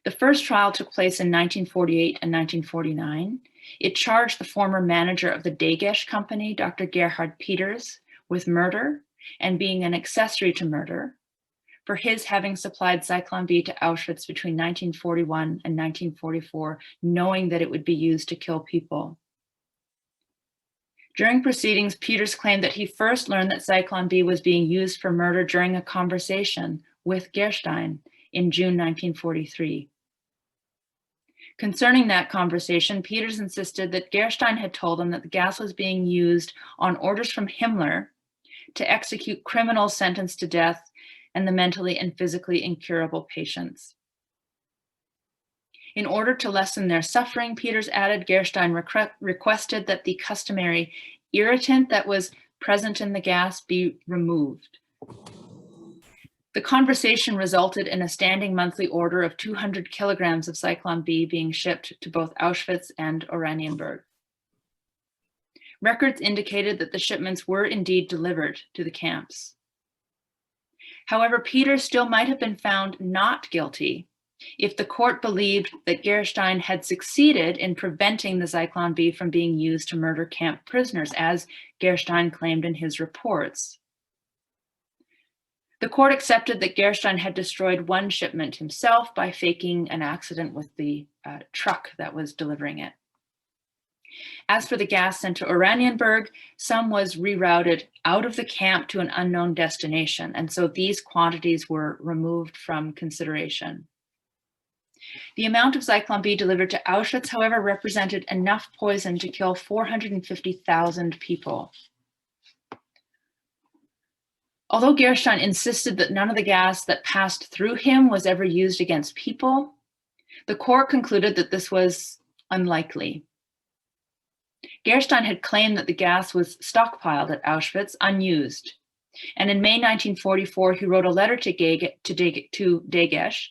The first trial took place in 1948 and 1949. It charged the former manager of the Dagesh company, Dr. Gerhard Peters, with murder and being an accessory to murder for his having supplied Zyklon B to Auschwitz between 1941 and 1944, knowing that it would be used to kill people. During proceedings, Peters claimed that he first learned that Zyklon B was being used for murder during a conversation with Gerstein in June 1943. Concerning that conversation, Peters insisted that Gerstein had told him that the gas was being used on orders from Himmler to execute criminals sentenced to death and the mentally and physically incurable patients. In order to lessen their suffering, Peters added, Gerstein requested that the customary irritant that was present in the gas be removed. The conversation resulted in a standing monthly order of 200 kilograms of Zyklon B being shipped to both Auschwitz and Oranienburg. Records indicated that the shipments were indeed delivered to the camps. However, Peters still might have been found not guilty if the court believed that Gerstein had succeeded in preventing the Zyklon B from being used to murder camp prisoners, as Gerstein claimed in his reports. The court accepted that Gerstein had destroyed one shipment himself by faking an accident with the truck that was delivering it. As for the gas sent to Oranienburg, some was rerouted out of the camp to an unknown destination, and so these quantities were removed from consideration. The amount of Zyklon B delivered to Auschwitz, however, represented enough poison to kill 450,000 people. Although Gerstein insisted that none of the gas that passed through him was ever used against people, the court concluded that this was unlikely. Gerstein had claimed that the gas was stockpiled at Auschwitz unused, and in May 1944 he wrote a letter to Degesch,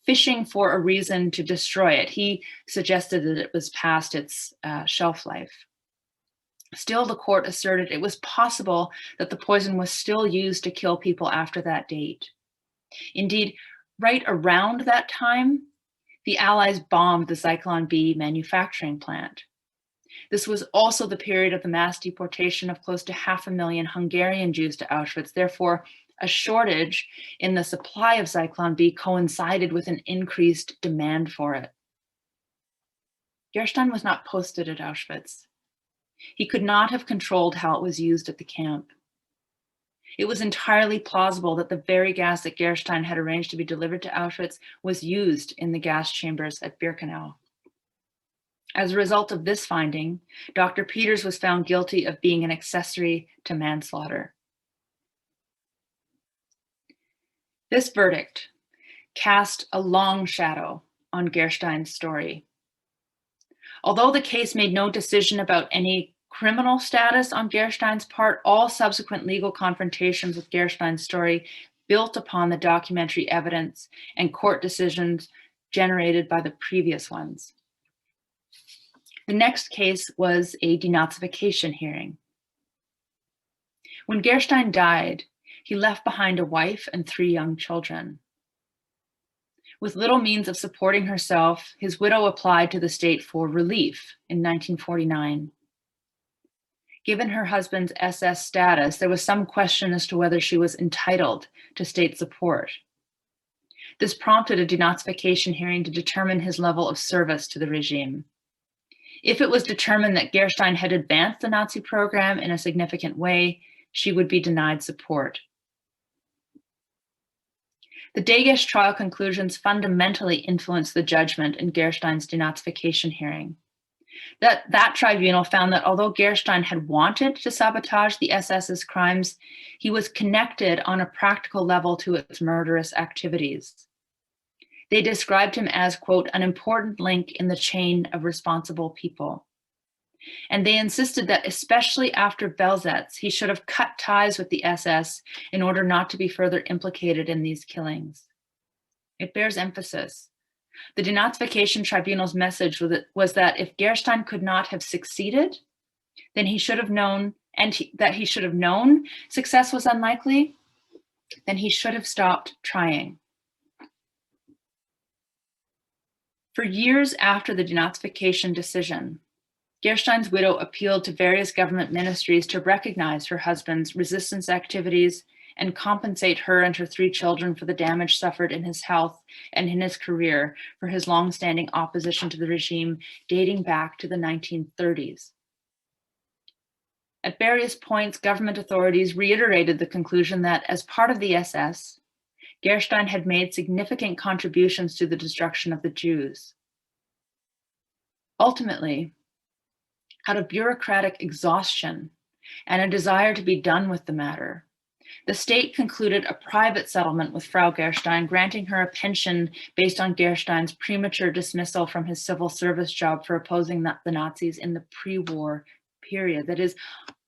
fishing for a reason to destroy it. He suggested that it was past its shelf life. Still, the court asserted it was possible that the poison was still used to kill people after that date. Indeed, right around that time, the Allies bombed the Zyklon B manufacturing plant. This was also the period of the mass deportation of close to 500,000 Hungarian Jews to Auschwitz. Therefore, a shortage in the supply of Zyklon B coincided with an increased demand for it. Gerstein was not posted at Auschwitz. He could not have controlled how it was used at the camp. It was entirely plausible that the very gas that Gerstein had arranged to be delivered to Auschwitz was used in the gas chambers at Birkenau. As a result of this finding, Dr. Peters was found guilty of being an accessory to manslaughter. This verdict cast a long shadow on Gerstein's story. Although the case made no decision about any criminal status on Gerstein's part, all subsequent legal confrontations with Gerstein's story built upon the documentary evidence and court decisions generated by the previous ones. The next case was a denazification hearing. When Gerstein died, he left behind a wife and 3 young children. With little means of supporting herself, his widow applied to the state for relief in 1949. Given her husband's SS status, there was some question as to whether she was entitled to state support. This prompted a denazification hearing to determine his level of service to the regime. If it was determined that Gerstein had advanced the Nazi program in a significant way, she would be denied support. The Degesch trial conclusions fundamentally influenced the judgment in Gerstein's denazification hearing. That tribunal found that although Gerstein had wanted to sabotage the SS's crimes, he was connected on a practical level to its murderous activities. They described him as, quote, an important link in the chain of responsible people. And they insisted that, especially after Belzec, he should have cut ties with the SS in order not to be further implicated in these killings. It bears emphasis. The denazification tribunal's message was that if Gerstein could not have succeeded, then he should have known, that he should have known success was unlikely, then he should have stopped trying. For years after the denazification decision, Gerstein's widow appealed to various government ministries to recognize her husband's resistance activities and compensate her and her 3 children for the damage suffered in his health and in his career for his long-standing opposition to the regime dating back to the 1930s. At various points, government authorities reiterated the conclusion that as part of the SS, Gerstein had made significant contributions to the destruction of the Jews. Ultimately, out of bureaucratic exhaustion and a desire to be done with the matter, the state concluded a private settlement with Frau Gerstein, granting her a pension based on Gerstein's premature dismissal from his civil service job for opposing the Nazis in the pre-war period. That is,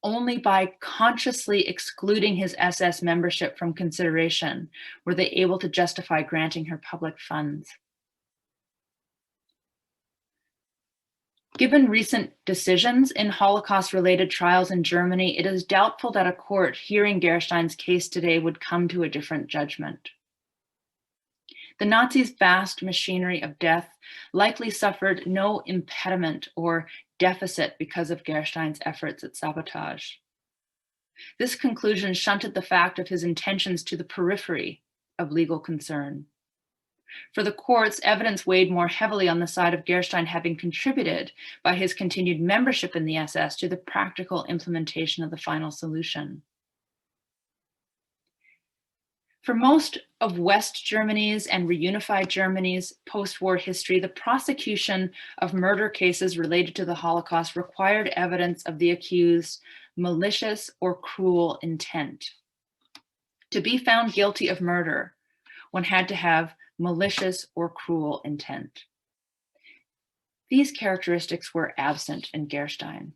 only by consciously excluding his SS membership from consideration were they able to justify granting her public funds. Given recent decisions in Holocaust-related trials in Germany, it is doubtful that a court hearing Gerstein's case today would come to a different judgment. The Nazis' vast machinery of death likely suffered no impediment or deficit because of Gerstein's efforts at sabotage. This conclusion shunted the fact of his intentions to the periphery of legal concern. For the courts, evidence weighed more heavily on the side of Gerstein having contributed by his continued membership in the SS to the practical implementation of the final solution. For most of West Germany's and reunified Germany's post-war history, the prosecution of murder cases related to the Holocaust required evidence of the accused's malicious or cruel intent. To be found guilty of murder, one had to have malicious or cruel intent. These characteristics were absent in Gerstein,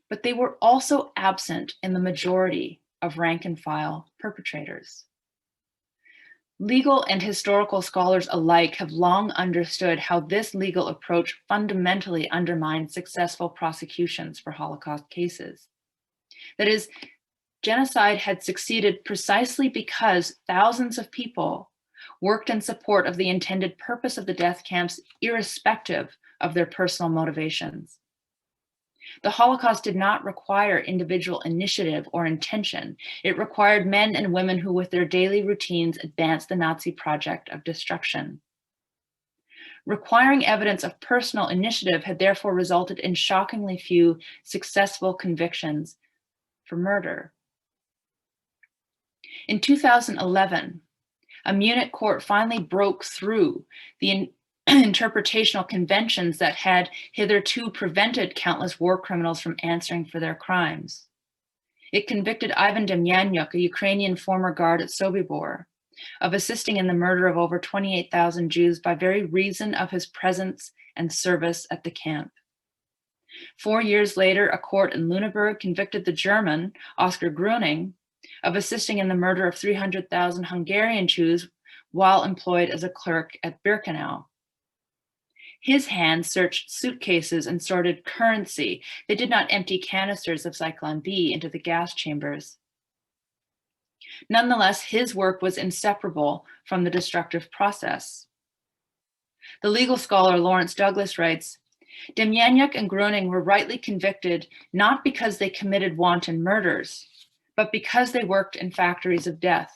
but they were also absent in the majority of rank and file perpetrators. Legal and historical scholars alike have long understood how this legal approach fundamentally undermined successful prosecutions for Holocaust cases. That is, genocide had succeeded precisely because thousands of people worked in support of the intended purpose of the death camps, irrespective of their personal motivations. The Holocaust did not require individual initiative or intention. It required men and women who, with their daily routines, advanced the Nazi project of destruction. Requiring evidence of personal initiative had therefore resulted in shockingly few successful convictions for murder. In 2011, a Munich court finally broke through the interpretational conventions that had hitherto prevented countless war criminals from answering for their crimes. It convicted Ivan Demjanjuk, a Ukrainian former guard at Sobibor, of assisting in the murder of over 28,000 Jews by very reason of his presence and service at the camp. 4 years later, a court in Lüneburg convicted the German, Oskar Gröning, of assisting in the murder of 300,000 Hungarian Jews while employed as a clerk at Birkenau. His hands searched suitcases and sorted currency. They did not empty canisters of Zyklon B into the gas chambers. Nonetheless, his work was inseparable from the destructive process. The legal scholar Lawrence Douglas writes, Demjanjuk and Gröning were rightly convicted not because they committed wanton murders, but because they worked in factories of death.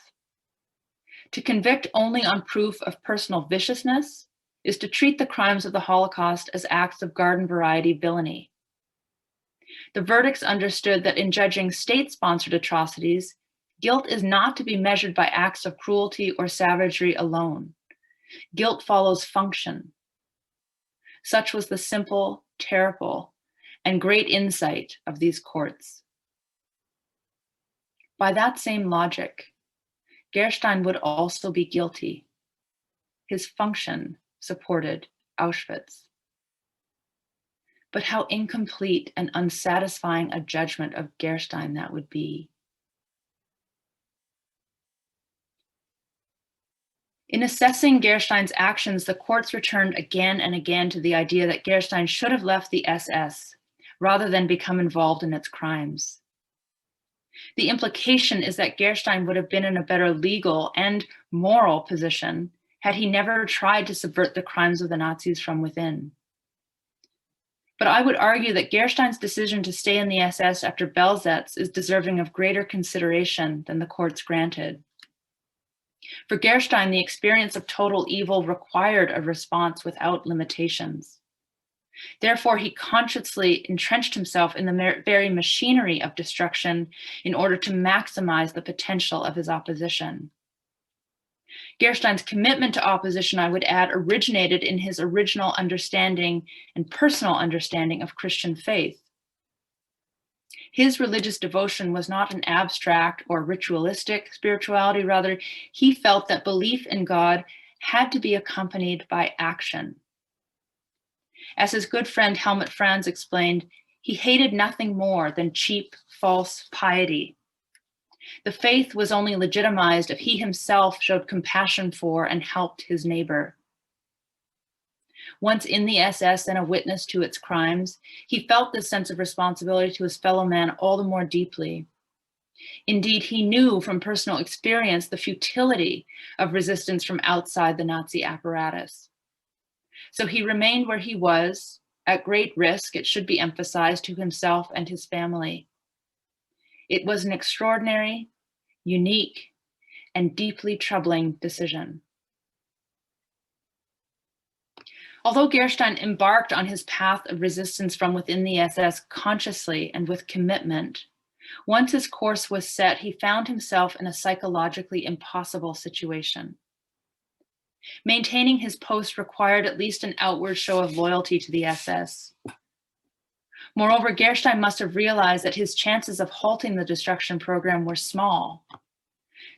To convict only on proof of personal viciousness is to treat the crimes of the Holocaust as acts of garden variety villainy. The verdicts understood that in judging state-sponsored atrocities, guilt is not to be measured by acts of cruelty or savagery alone. Guilt follows function. Such was the simple, terrible, and great insight of these courts. By that same logic, Gerstein would also be guilty. His function supported Auschwitz. But how incomplete and unsatisfying a judgment of Gerstein that would be. In assessing Gerstein's actions, the courts returned again and again to the idea that Gerstein should have left the SS rather than become involved in its crimes. The implication is that Gerstein would have been in a better legal and moral position had he never tried to subvert the crimes of the Nazis from within. But I would argue that Gerstein's decision to stay in the SS after Belzec is deserving of greater consideration than the courts granted. For Gerstein, the experience of total evil required a response without limitations. Therefore, he consciously entrenched himself in the very machinery of destruction in order to maximize the potential of his opposition. Gerstein's commitment to opposition, I would add, originated in his original understanding and personal understanding of Christian faith. His religious devotion was not an abstract or ritualistic spirituality. Rather, he felt that belief in God had to be accompanied by action. As his good friend Helmut Franz explained, he hated nothing more than cheap, false piety. The faith was only legitimized if he himself showed compassion for and helped his neighbor. Once in the SS and a witness to its crimes, he felt this sense of responsibility to his fellow man all the more deeply. Indeed, he knew from personal experience the futility of resistance from outside the Nazi apparatus. So he remained where he was, at great risk, it should be emphasized, to himself and his family. It was an extraordinary, unique, and deeply troubling decision. Although Gerstein embarked on his path of resistance from within the SS consciously and with commitment, once his course was set, he found himself in a psychologically impossible situation. Maintaining his post required at least an outward show of loyalty to the SS. Moreover, Gerstein must have realized that his chances of halting the destruction program were small.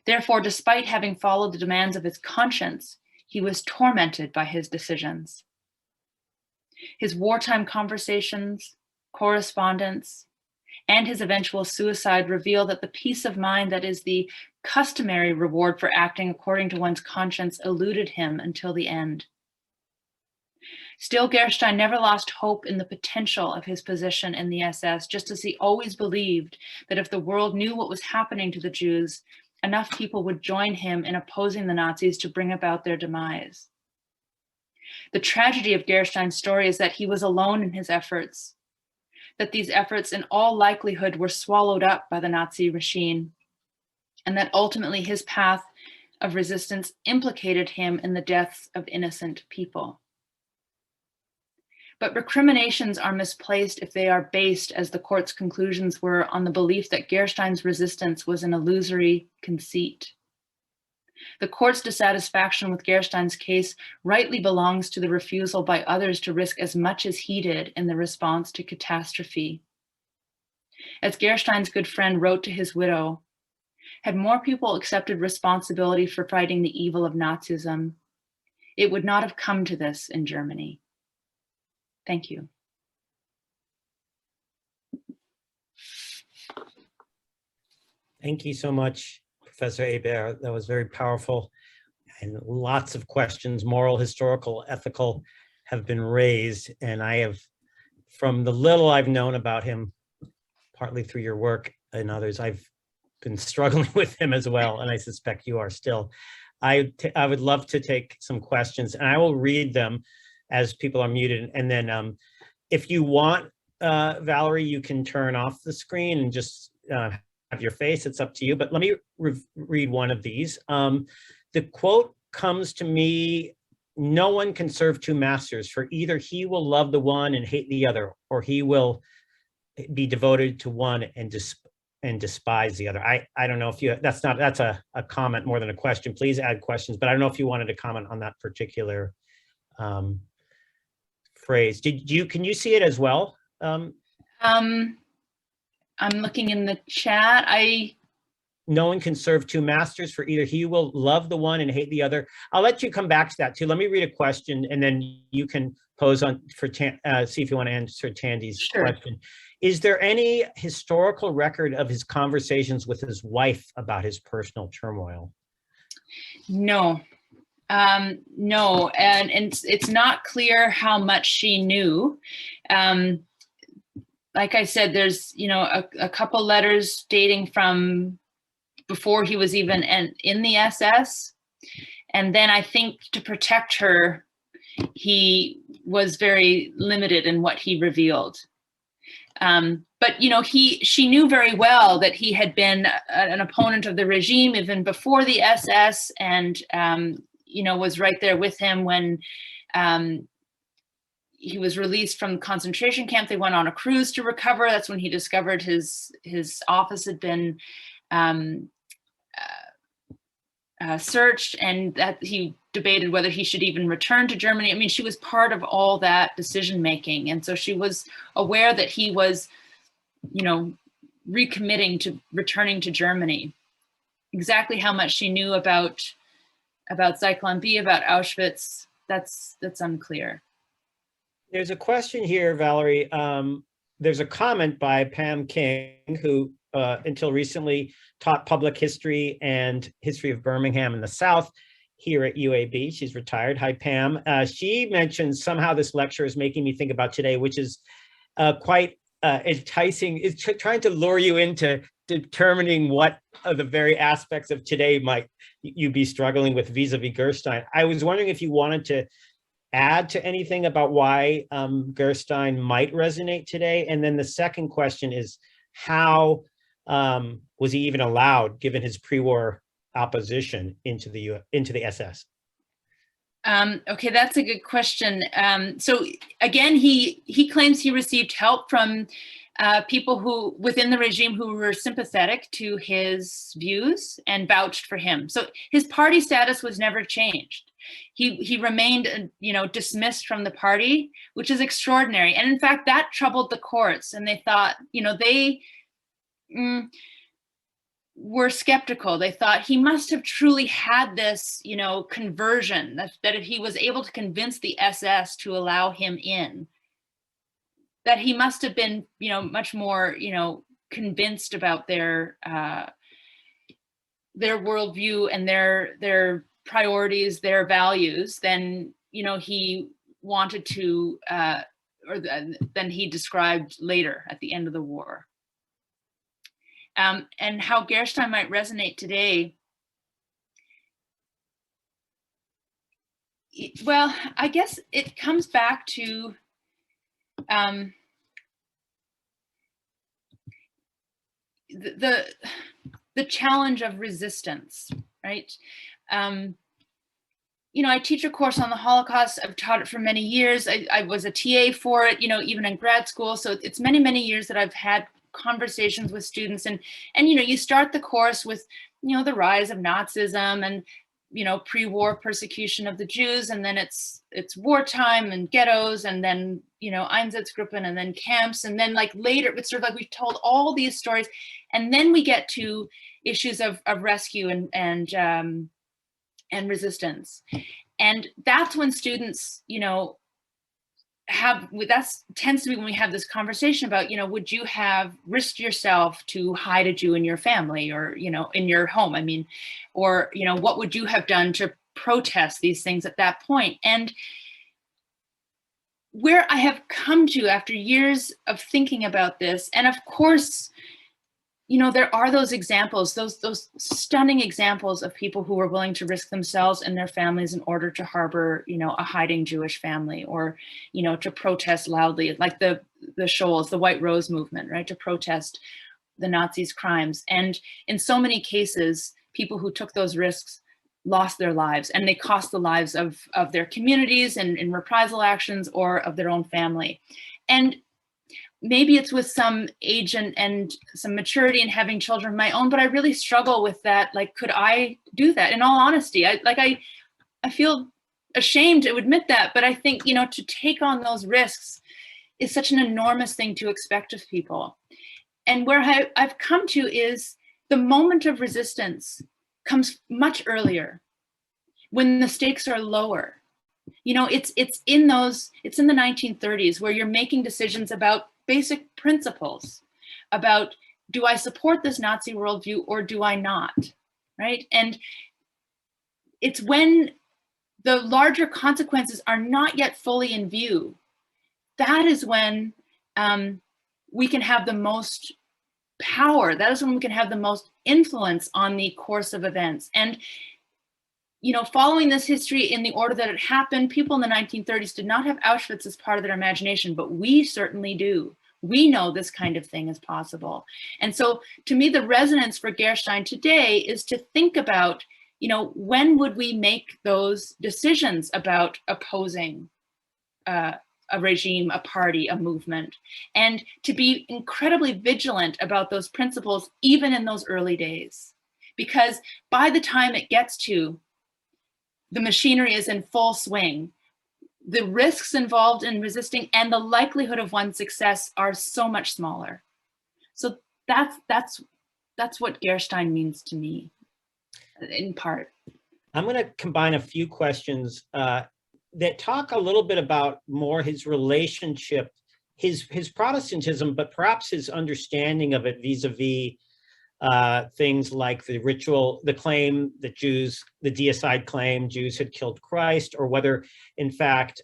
Therefore, despite having followed the demands of his conscience, he was tormented by his decisions. His wartime conversations, correspondence, and his eventual suicide reveal that the peace of mind that is the customary reward for acting according to one's conscience eluded him until the end. Still, Gerstein never lost hope in the potential of his position in the SS, just as he always believed that if the world knew what was happening to the Jews, enough people would join him in opposing the Nazis to bring about their demise. The tragedy of Gerstein's story is that he was alone in his efforts, that these efforts in all likelihood were swallowed up by the Nazi machine, and that ultimately his path of resistance implicated him in the deaths of innocent people. But recriminations are misplaced if they are based, as the court's conclusions were, on the belief that Gerstein's resistance was an illusory conceit. The court's dissatisfaction with Gerstein's case rightly belongs to the refusal by others to risk as much as he did in the response to catastrophe. As Gerstein's good friend wrote to his widow, had more people accepted responsibility for fighting the evil of Nazism, it would not have come to this in Germany. Thank you. Thank you so much, Professor Hébert. That was very powerful, and lots of questions, moral, historical, ethical, have been raised. And I have, from the little I've known about him, partly through your work and others, I've been struggling with him as well, and I suspect you are still. I would love to take some questions, and I will read them as people are muted. And then if you want, Valerie, you can turn off the screen and just have your face. It's up to you. But let me read one of these. The quote comes to me: "No one can serve two masters, for either he will love the one and hate the other, or he will be devoted to one and despise the other." I don't know if you, that's a comment more than a question. Please add questions, but I don't know if you wanted to comment on that particular phrase. Can you see it as well? I'm looking in the chat. No one can serve two masters, for either he will love the one and hate the other. I'll let you come back to that too. Let me read a question, and then you can pose on for see if you want to answer Tandy's question. Is there any historical record of his conversations with his wife about his personal turmoil? No. No, and it's not clear how much she knew. Like I said, there's, a couple letters dating from before he was even in the SS. And then I think to protect her, he was very limited in what he revealed. But she knew very well that he had been an opponent of the regime even before the SS, and was right there with him when he was released from the concentration camp. They went on a cruise to recover. That's when he discovered his office had been searched, and that he debated whether he should even return to Germany. I mean, she was part of all that decision making, and so she was aware that he was, recommitting to returning to Germany. Exactly how much she knew about Zyklon B, about Auschwitz, that's unclear. There's a question here, Valerie. There's a comment by Pam King, who until recently taught public history and history of Birmingham in the South here at UAB. She's retired. Hi, Pam. She mentioned somehow this lecture is making me think about today, which is quite enticing. It's trying to lure you into determining what of the very aspects of today might you be struggling with vis-a-vis Gerstein. I was wondering if you wanted to add to anything about why Gerstein might resonate today. And then the second question is, how was he even allowed, given his pre-war opposition, into the SS? Okay, that's a good question. So again, he claims he received help from people who within the regime who were sympathetic to his views and vouched for him. So his party status was never changed. He remained, dismissed from the party, which is extraordinary. And in fact, that troubled the courts, and they thought, they were skeptical. They thought he must have truly had this, conversion, that if he was able to convince the SS to allow him in, that he must have been, much more, convinced about their worldview and their priorities, their values, than, he wanted to, than he described later at the end of the war. And how Gerstein might resonate today. Well, I guess it comes back to the challenge of resistance, right? I teach a course on the Holocaust. I've taught it for many years. I was a TA for it, even in grad school. So it's many, many years that I've had conversations with students, and you start the course with the rise of Nazism and pre-war persecution of the Jews, and then it's wartime and ghettos, and then Einsatzgruppen, and then camps, and then like later it's sort of like we've told all these stories, and then we get to issues of rescue and resistance, and that's when students tends to be when we have this conversation about, would you have risked yourself to hide a Jew in your family, or, in your home? I mean, or, what would you have done to protest these things at that point? And where I have come to after years of thinking about this, and of course, there are those examples, those stunning examples of people who were willing to risk themselves and their families in order to harbor, a hiding Jewish family, or, to protest loudly, like the Shoals, the White Rose movement, right, to protest the Nazis' crimes. And in so many cases, people who took those risks lost their lives, and they cost the lives of their communities and in reprisal actions, or of their own family. And maybe it's with some age and some maturity and having children of my own, but I really struggle with that. Like, could I do that? In all honesty, I feel ashamed to admit that, but I think, to take on those risks is such an enormous thing to expect of people. And where I've come to is the moment of resistance comes much earlier, when the stakes are lower. It's in the 1930s, where you're making decisions about basic principles about, do I support this Nazi worldview or do I not, right? And it's when the larger consequences are not yet fully in view, that is when we can have the most power. That is when we can have the most influence on the course of events. And following this history in the order that it happened, people in the 1930s did not have Auschwitz as part of their imagination, but we certainly do. We know this kind of thing is possible. And so to me, the resonance for Gerstein today is to think about, when would we make those decisions about opposing a regime, a party, a movement, and to be incredibly vigilant about those principles, even in those early days. Because by the time it gets to the machinery is in full swing, the risks involved in resisting and the likelihood of one's success are so much smaller. So that's what Gerstein means to me, in part. I'm going to combine a few questions that talk a little bit about more his relationship, his Protestantism, but perhaps his understanding of it vis-a-vis things like the ritual, the claim that Jews, the deicide claim Jews had killed Christ, or whether in fact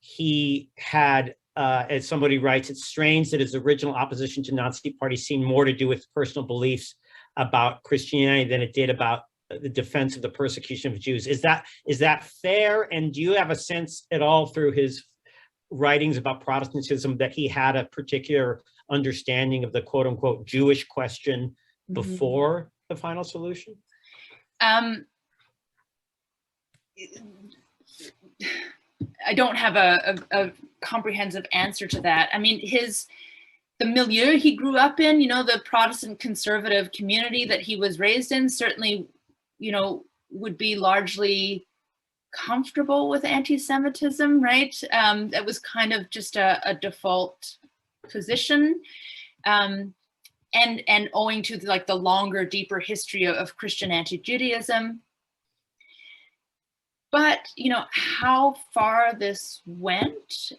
he had as somebody writes, it's strange that his original opposition to Nazi Party seemed more to do with personal beliefs about Christianity than it did about the defense of the persecution of Jews. Is that fair? And do you have a sense at all through his writings about Protestantism that he had a particular understanding of the quote unquote Jewish question before the final solution? I don't have a comprehensive answer to that. I mean, the milieu he grew up in, you know, the Protestant conservative community that he was raised in, certainly, you know, would be largely comfortable with anti-Semitism, right? That was kind of just a default position. And owing to like the longer, deeper history of Christian anti-Judaism. But, you know, how far this went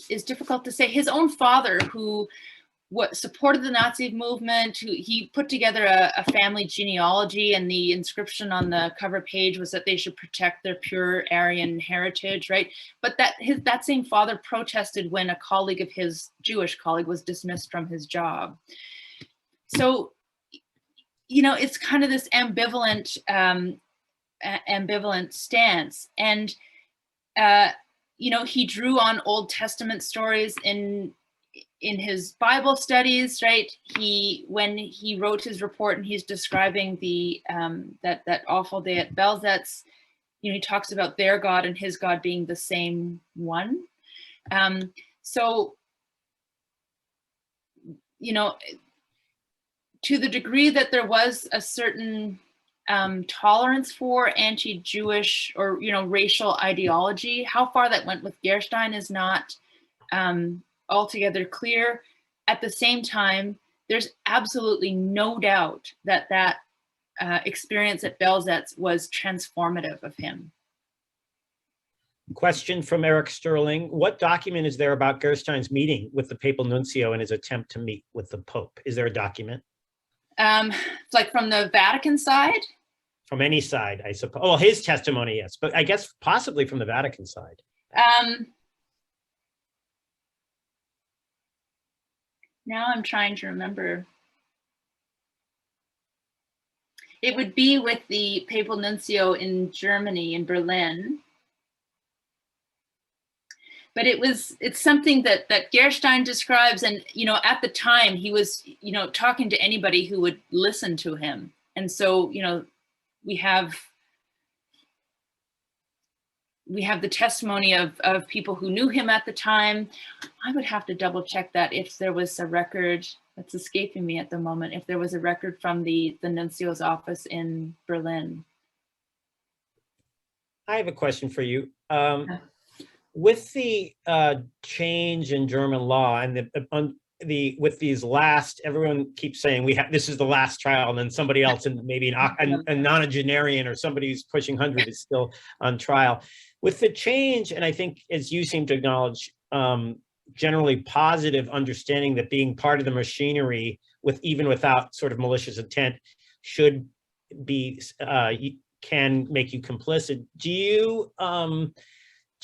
is difficult to say. His own father, who supported the Nazi movement, he put together a family genealogy, and the inscription on the cover page was that they should protect their pure Aryan heritage, right? But that same father protested when a colleague of his, Jewish colleague, was dismissed from his job. So, you know, it's kind of this ambivalent stance. And, you know, he drew on Old Testament stories in his Bible studies, right? When he wrote his report and he's describing the that awful day at Belzet's, you know, he talks about their God and his God being the same one. So, you know, to the degree that there was a certain tolerance for anti-Jewish or, you know, racial ideology, how far that went with Gerstein is not altogether clear. At the same time, there's absolutely no doubt that experience at Belzet's was transformative of him. Question from Eric Sterling. What document is there about Gerstein's meeting with the Papal Nuncio and his attempt to meet with the Pope? Is there a document? Like from the Vatican side? From any side, I suppose. Oh, his testimony, yes, but I guess possibly from the Vatican side. Now I'm trying to remember. It would be with the Papal Nuncio in Germany, in Berlin. But it's something that Gerstein describes, and, you know, at the time he was, you know, talking to anybody who would listen to him. And so, you know, we have the testimony of people who knew him at the time. I would have to double check that if there was a record, that's escaping me at the moment, if there was a record from the Nuncio's office in Berlin. I have a question for you. With the change in German law and with these last, everyone keeps saying this is the last trial, and then somebody else, and maybe a nonagenarian or somebody who's pushing 100 is still on trial. With the change, and I think, as you seem to acknowledge, generally positive understanding that being part of the machinery, even without sort of malicious intent, should be can make you complicit. Do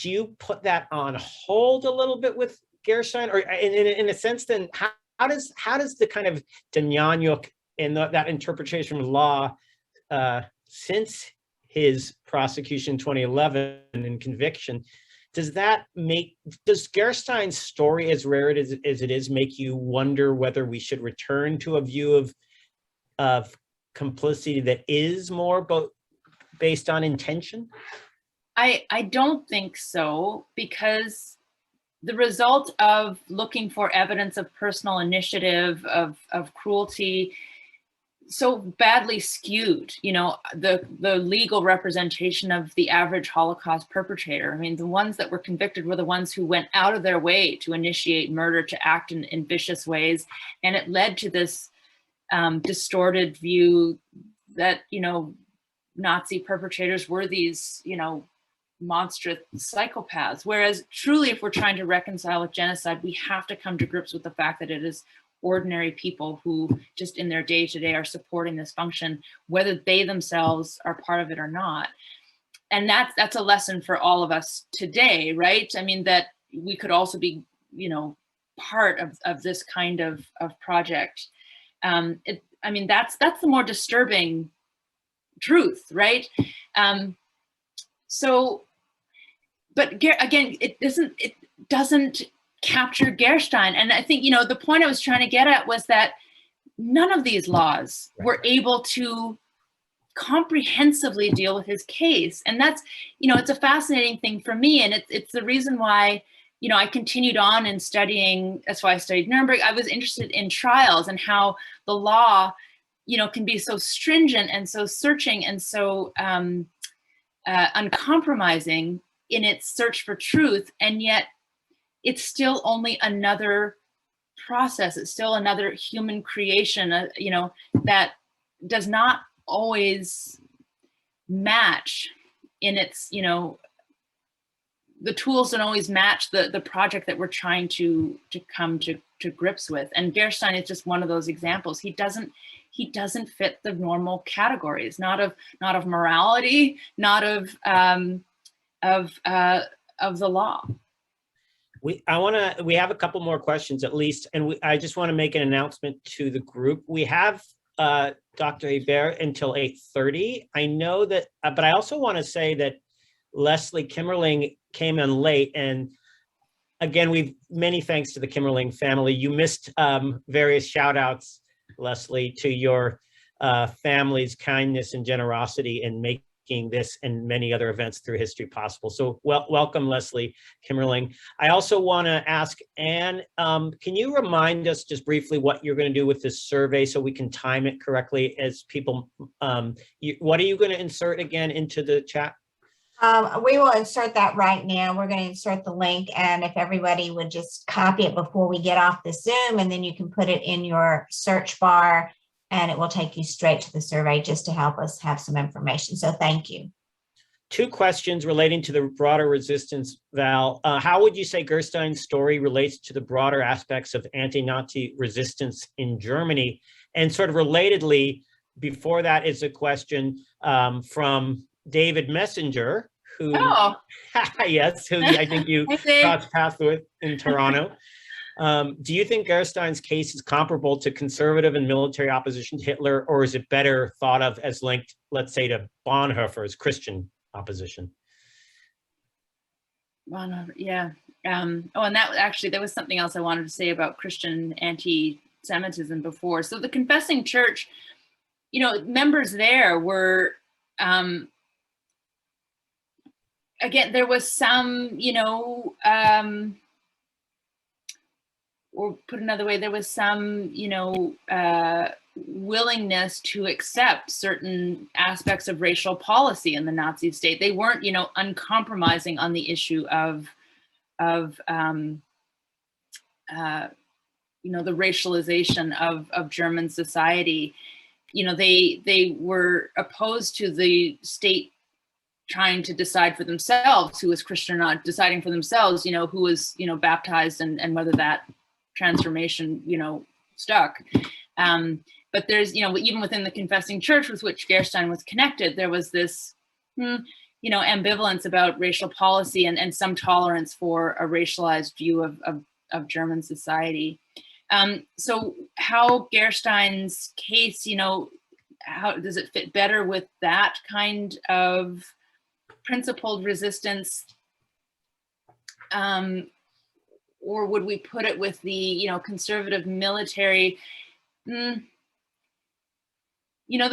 you put that on hold a little bit with Gerstein, or in a sense, then how does the kind of Demjanjuk and that interpretation of law since his prosecution in 2011 and conviction, does Gerstein's story, as rare as it is, make you wonder whether we should return to a view of complicity that is more based on intention? I don't think so, because the result of looking for evidence of personal initiative, of cruelty, so badly skewed, you know, the legal representation of the average Holocaust perpetrator. I mean, the ones that were convicted were the ones who went out of their way to initiate murder, to act in vicious ways. And it led to this distorted view that, you know, Nazi perpetrators were these, you know, monstrous psychopaths. Whereas truly, if we're trying to reconcile with genocide, we have to come to grips with the fact that it is ordinary people who just in their day-to-day are supporting this function, whether they themselves are part of it or not. And that's a lesson for all of us today, right? I mean, that we could also be part of this kind of project. I mean, that's the more disturbing truth, right? But again, it doesn't capture Gerstein. And I think, the point I was trying to get at was that none of these laws were able to comprehensively deal with his case. And that's, it's a fascinating thing for me. And it's the reason why, I continued on in studying. That's why I studied Nuremberg. I was interested in trials and how the law, can be so stringent and so searching and so uncompromising in its search for truth. And yet it's still only another process. It's still another human creation, that does not always match in its, the tools don't always match the project that we're trying to come to grips with. And Gerstein is just one of those examples. He doesn't fit the normal categories, not of morality, not of the law. We have a couple more questions at least, and I just want to make an announcement to the group. We have Dr. Hébert until 8:30. I know that, but I also want to say that Leslie Kimmerling came in late, and again, many thanks to the Kimmerling family. You missed various shout outs, Leslie, to your family's kindness and generosity in making this and many other events through history possible. So welcome, Leslie Kimmerling. I also want to ask Anne, can you remind us just briefly what you're going to do with this survey so we can time it correctly as people, what are you going to insert again into the chat? We will insert that right now. We're going to insert the link, and if everybody would just copy it before we get off the Zoom, and then you can put it in your search bar and it will take you straight to the survey just to help us have some information. So thank you. Two questions relating to the broader resistance, Val. How would you say Gerstein's story relates to the broader aspects of anti-Nazi resistance in Germany? And sort of relatedly, before that is a question from David Messenger, who, yes, who I think you crossed paths with in Toronto. Do you think Gerstein's case is comparable to conservative and military opposition to Hitler, or is it better thought of as linked, let's say, to Bonhoeffer's Christian opposition? Bonhoeffer, yeah. And there was something else I wanted to say about Christian anti-Semitism before. So the Confessing Church, members there were, again, there was some, or put another way, there was some, willingness to accept certain aspects of racial policy in the Nazi state. They weren't, uncompromising on the issue of the racialization of German society. They were opposed to the state trying to decide for themselves who was Christian or not, deciding for themselves, who was, baptized and whether that transformation, stuck. But there's, even within the Confessing Church with which Gerstein was connected, there was this, ambivalence about racial policy and some tolerance for a racialized view of German society. So how Gerstein's case, how does it fit better with that kind of principled resistance? Or would we put it with the, conservative military? The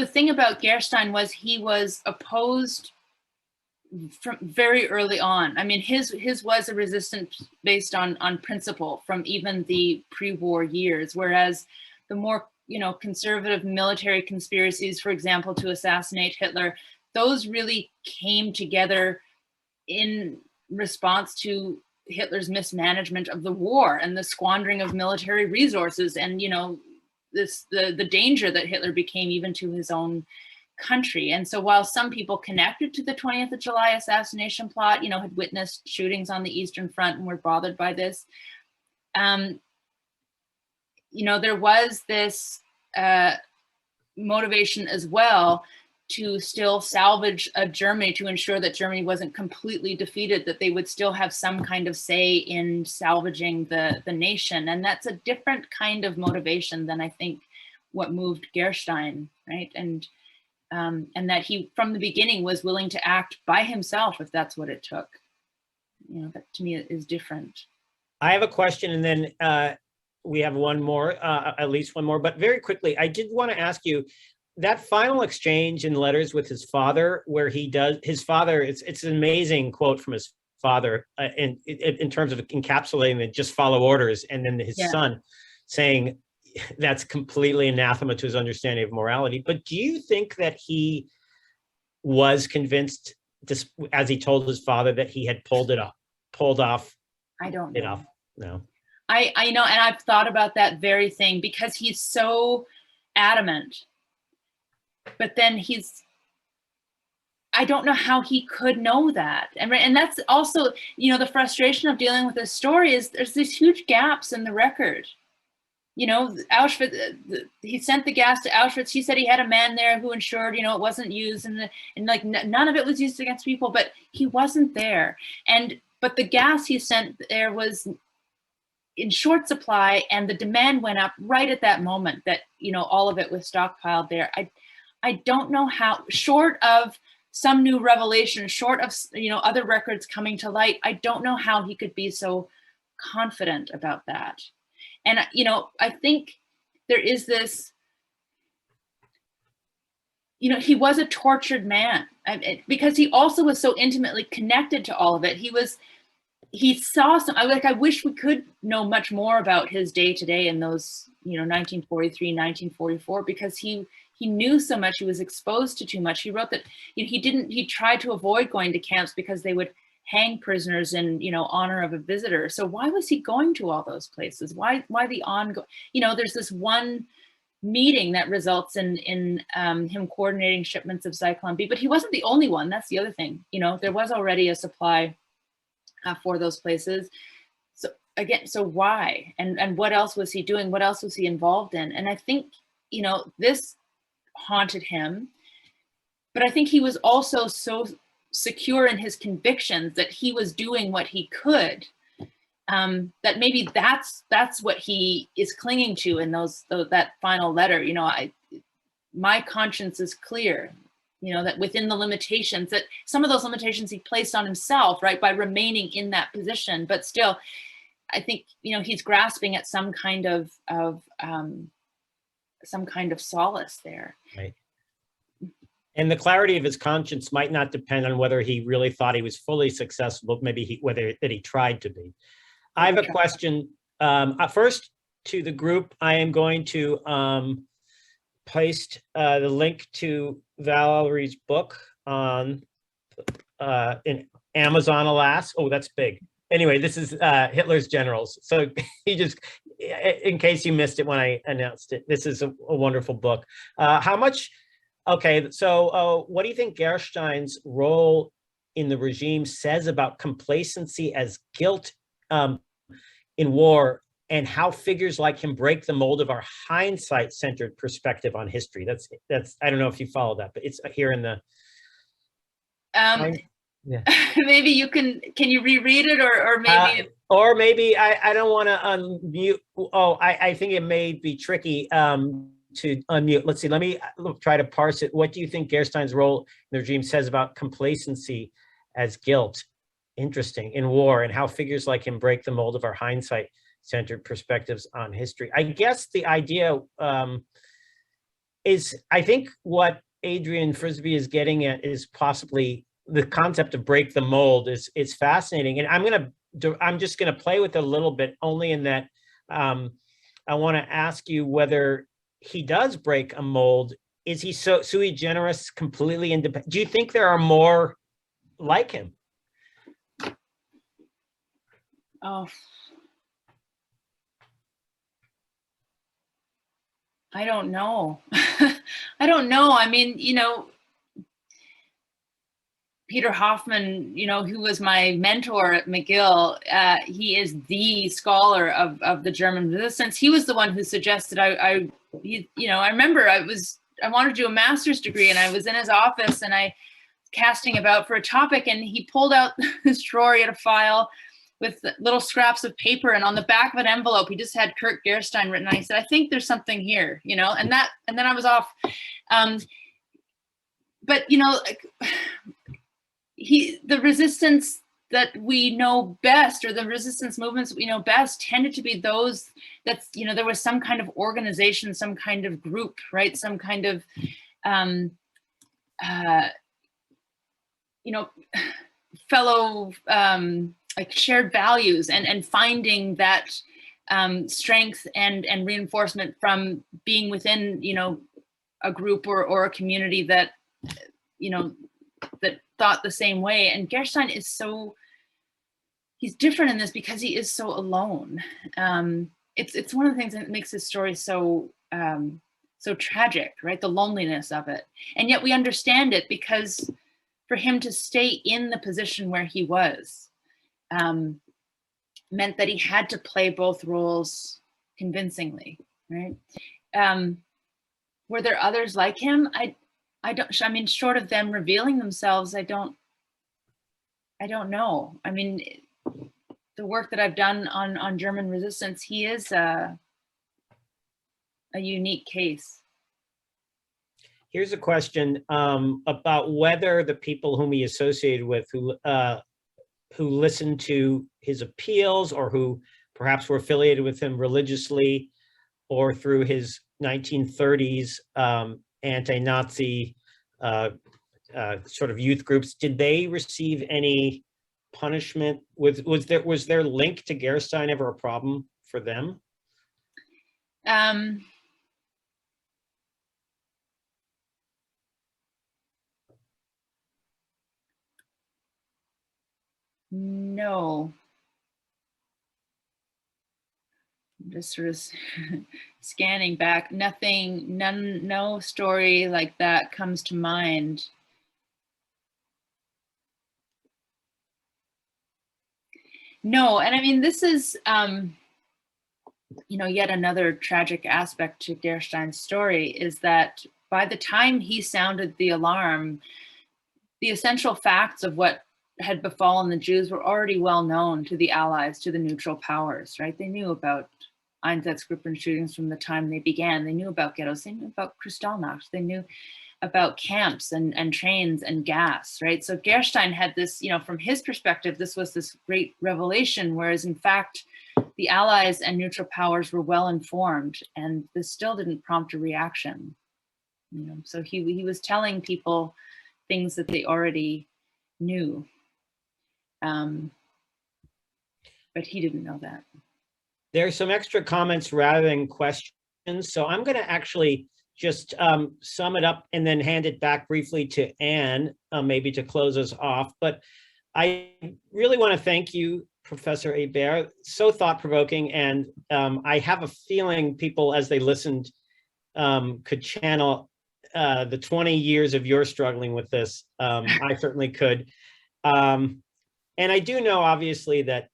thing about Gerstein was he was opposed from very early on. I mean, his was a resistance based on principle from even the pre-war years, whereas the more, conservative military conspiracies, for example, to assassinate Hitler, those really came together in response to Hitler's mismanagement of the war and the squandering of military resources and, the danger that Hitler became even to his own country. And so while some people connected to the 20th of July assassination plot, had witnessed shootings on the Eastern Front and were bothered by this, there was this motivation as well to still salvage Germany, to ensure that Germany wasn't completely defeated, that they would still have some kind of say in salvaging the nation. And that's a different kind of motivation than I think what moved Gerstein, right? And that he, from the beginning, was willing to act by himself if that's what it took. You know, that to me is different. I have a question, and then we have one more, at least one more, but very quickly, I did want to ask you, that final exchange in letters with his father, where he does, his father, it's an amazing quote from his father in terms of encapsulating it, just follow orders, and then his son saying that's completely anathema to his understanding of morality. But do you think that he was convinced, as he told his father, that he had pulled off? I don't know. No. I know, and I've thought about that very thing, because he's so adamant. But then I don't know how he could know that. And that's also, you know, the frustration of dealing with this story is there's these huge gaps in the record. You know, Auschwitz, he sent the gas to Auschwitz. He said he had a man there who ensured, you know, it wasn't used, and like none of it was used against people, but he wasn't there. But the gas he sent there was in short supply, and the demand went up right at that moment that, you know, all of it was stockpiled there. I don't know how, short of some new revelation, short of, you know, other records coming to light, I don't know how he could be so confident about that. And, you know, I think there is this, you know, he was a tortured man, because he also was so intimately connected to all of it. He saw some, I wish we could know much more about his day to day in those, you know, 1943, 1944, because he knew so much, he was exposed to too much. He wrote that, you know, he tried to avoid going to camps because they would hang prisoners in, you know, honor of a visitor. So why was he going to all those places? Why the ongoing, you know, there's this one meeting that results in him coordinating shipments of Zyklon B, but he wasn't the only one. That's the other thing. You know, there was already a supply for those places. So again, so why? And what else was he doing? What else was he involved in? And I think, you know, this haunted him, but I think he was also so secure in his convictions that he was doing what he could, that maybe that's what he is clinging to in that final letter. You know, my conscience is clear, you know, that within the limitations, that some of those limitations he placed on himself, right, by remaining in that position, but still, I think, you know, he's grasping at some kind of solace there. Right. And the clarity of his conscience might not depend on whether he really thought he was fully successful, maybe whether he tried to be. I have a question. First, to the group, I am going to paste the link to Valerie's book on in Amazon, alas. Oh, that's big. Anyway, this is Hitler's Generals. So he just, in case you missed it when I announced it, this is a wonderful book. How much? Okay, so what do you think Gerstein's role in the regime says about complacency as guilt in war, and how figures like him break the mold of our hindsight-centered perspective on history? That's I don't know if you follow that, but it's here in the. Yeah. Maybe you can you reread it, or maybe I don't want to unmute. Oh, I think it may be tricky to unmute. Let's see, let me try to parse it. What do you think Gerstein's role in the regime says about complacency as guilt? Interesting, in war, and how figures like him break the mold of our hindsight-centered perspectives on history. I guess the idea is, I think what Adrian Frisbee is getting at is possibly the concept of break the mold is fascinating. And I'm just gonna play with it a little bit, only in that I want to ask you whether he does break a mold. Is he so sui generis, completely independent? Do you think there are more like him? Oh, I don't know. I don't know. I mean, you know, Peter Hoffman, you know, who was my mentor at McGill, he is the scholar of the German resistance. He was the one who suggested you know, I remember I was wanted to do a master's degree, and I was in his office and I casting about for a topic, and he pulled out this drawer. He had a file with little scraps of paper, and on the back of an envelope, he just had Kurt Gerstein written. And I said, I think there's something here, you know, and then I was off. But, you know, the resistance that we know best, or the resistance movements we know best, tended to be those that, you know, there was some kind of organization, some kind of group, right? Some kind of, you know, fellow, like shared values, and finding that strength and reinforcement from being within, you know, a group or a community that, you know, that thought the same way. And Gerstein is he's different in this because he is so alone. It's one of the things that makes his story so tragic, right? The loneliness of it. And yet we understand it, because for him to stay in the position where he was meant that he had to play both roles convincingly, right? Were there others like him? I mean, short of them revealing themselves, I don't know. I mean, the work that I've done on German resistance, he is a unique case. Here's a question about whether the people whom he associated with, who listened to his appeals, or who perhaps were affiliated with him religiously, or through his 1930s anti-Nazi sort of youth groups, did they receive any punishment? Was their link to Gerstein ever a problem for them? No. I'm just sort of scanning back. No story like that comes to mind. No, and I mean, this is, you know, yet another tragic aspect to Gerstein's story, is that by the time he sounded the alarm, the essential facts of what had befallen the Jews were already well known to the Allies, to the neutral powers, right? They knew about Einsatzgruppen shootings from the time they began. They knew about ghettos, they knew about Kristallnacht, they knew about camps and trains and gas, right? So Gerstein had this, you know, from his perspective, this was this great revelation, whereas in fact, the Allies and neutral powers were well informed, and this still didn't prompt a reaction. You know, so he was telling people things that they already knew. But he didn't know that. There's some extra comments rather than questions, so I'm going to actually just sum it up and then hand it back briefly to Anne, maybe to close us off. But I really want to thank you, Professor Hébert, so thought-provoking, and I have a feeling people, as they listened, could channel the 20 years of your struggling with this. I certainly could. And I do know, obviously, that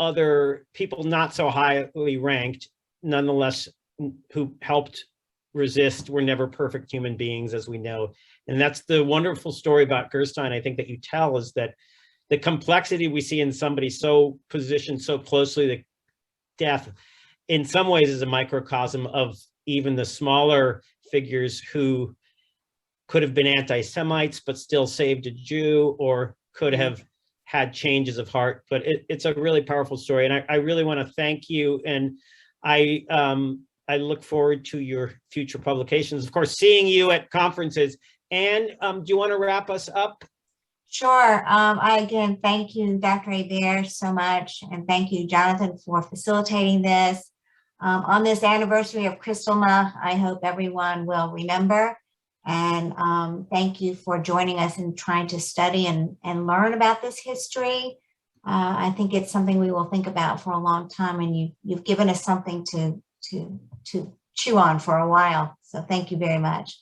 other people not so highly ranked, nonetheless, who helped resist, were never perfect human beings, as we know. And that's the wonderful story about Gerstein, I think, that you tell, is that the complexity we see in somebody so positioned so closely to death, in some ways, is a microcosm of even the smaller figures who could have been anti-Semites but still saved a Jew, or could have had changes of heart. But it's a really powerful story, and I really want to thank you, and I look forward to your future publications, of course, seeing you at conferences. And do you want to wrap us up? Sure. I again thank you, Dr. Hébert, so much, and thank you, Jonathan, for facilitating this. On this anniversary of Kristallnacht, I hope everyone will remember. And thank you for joining us in trying to study and learn about this history. I think it's something we will think about for a long time, and you've given us something to chew on for a while. So thank you very much.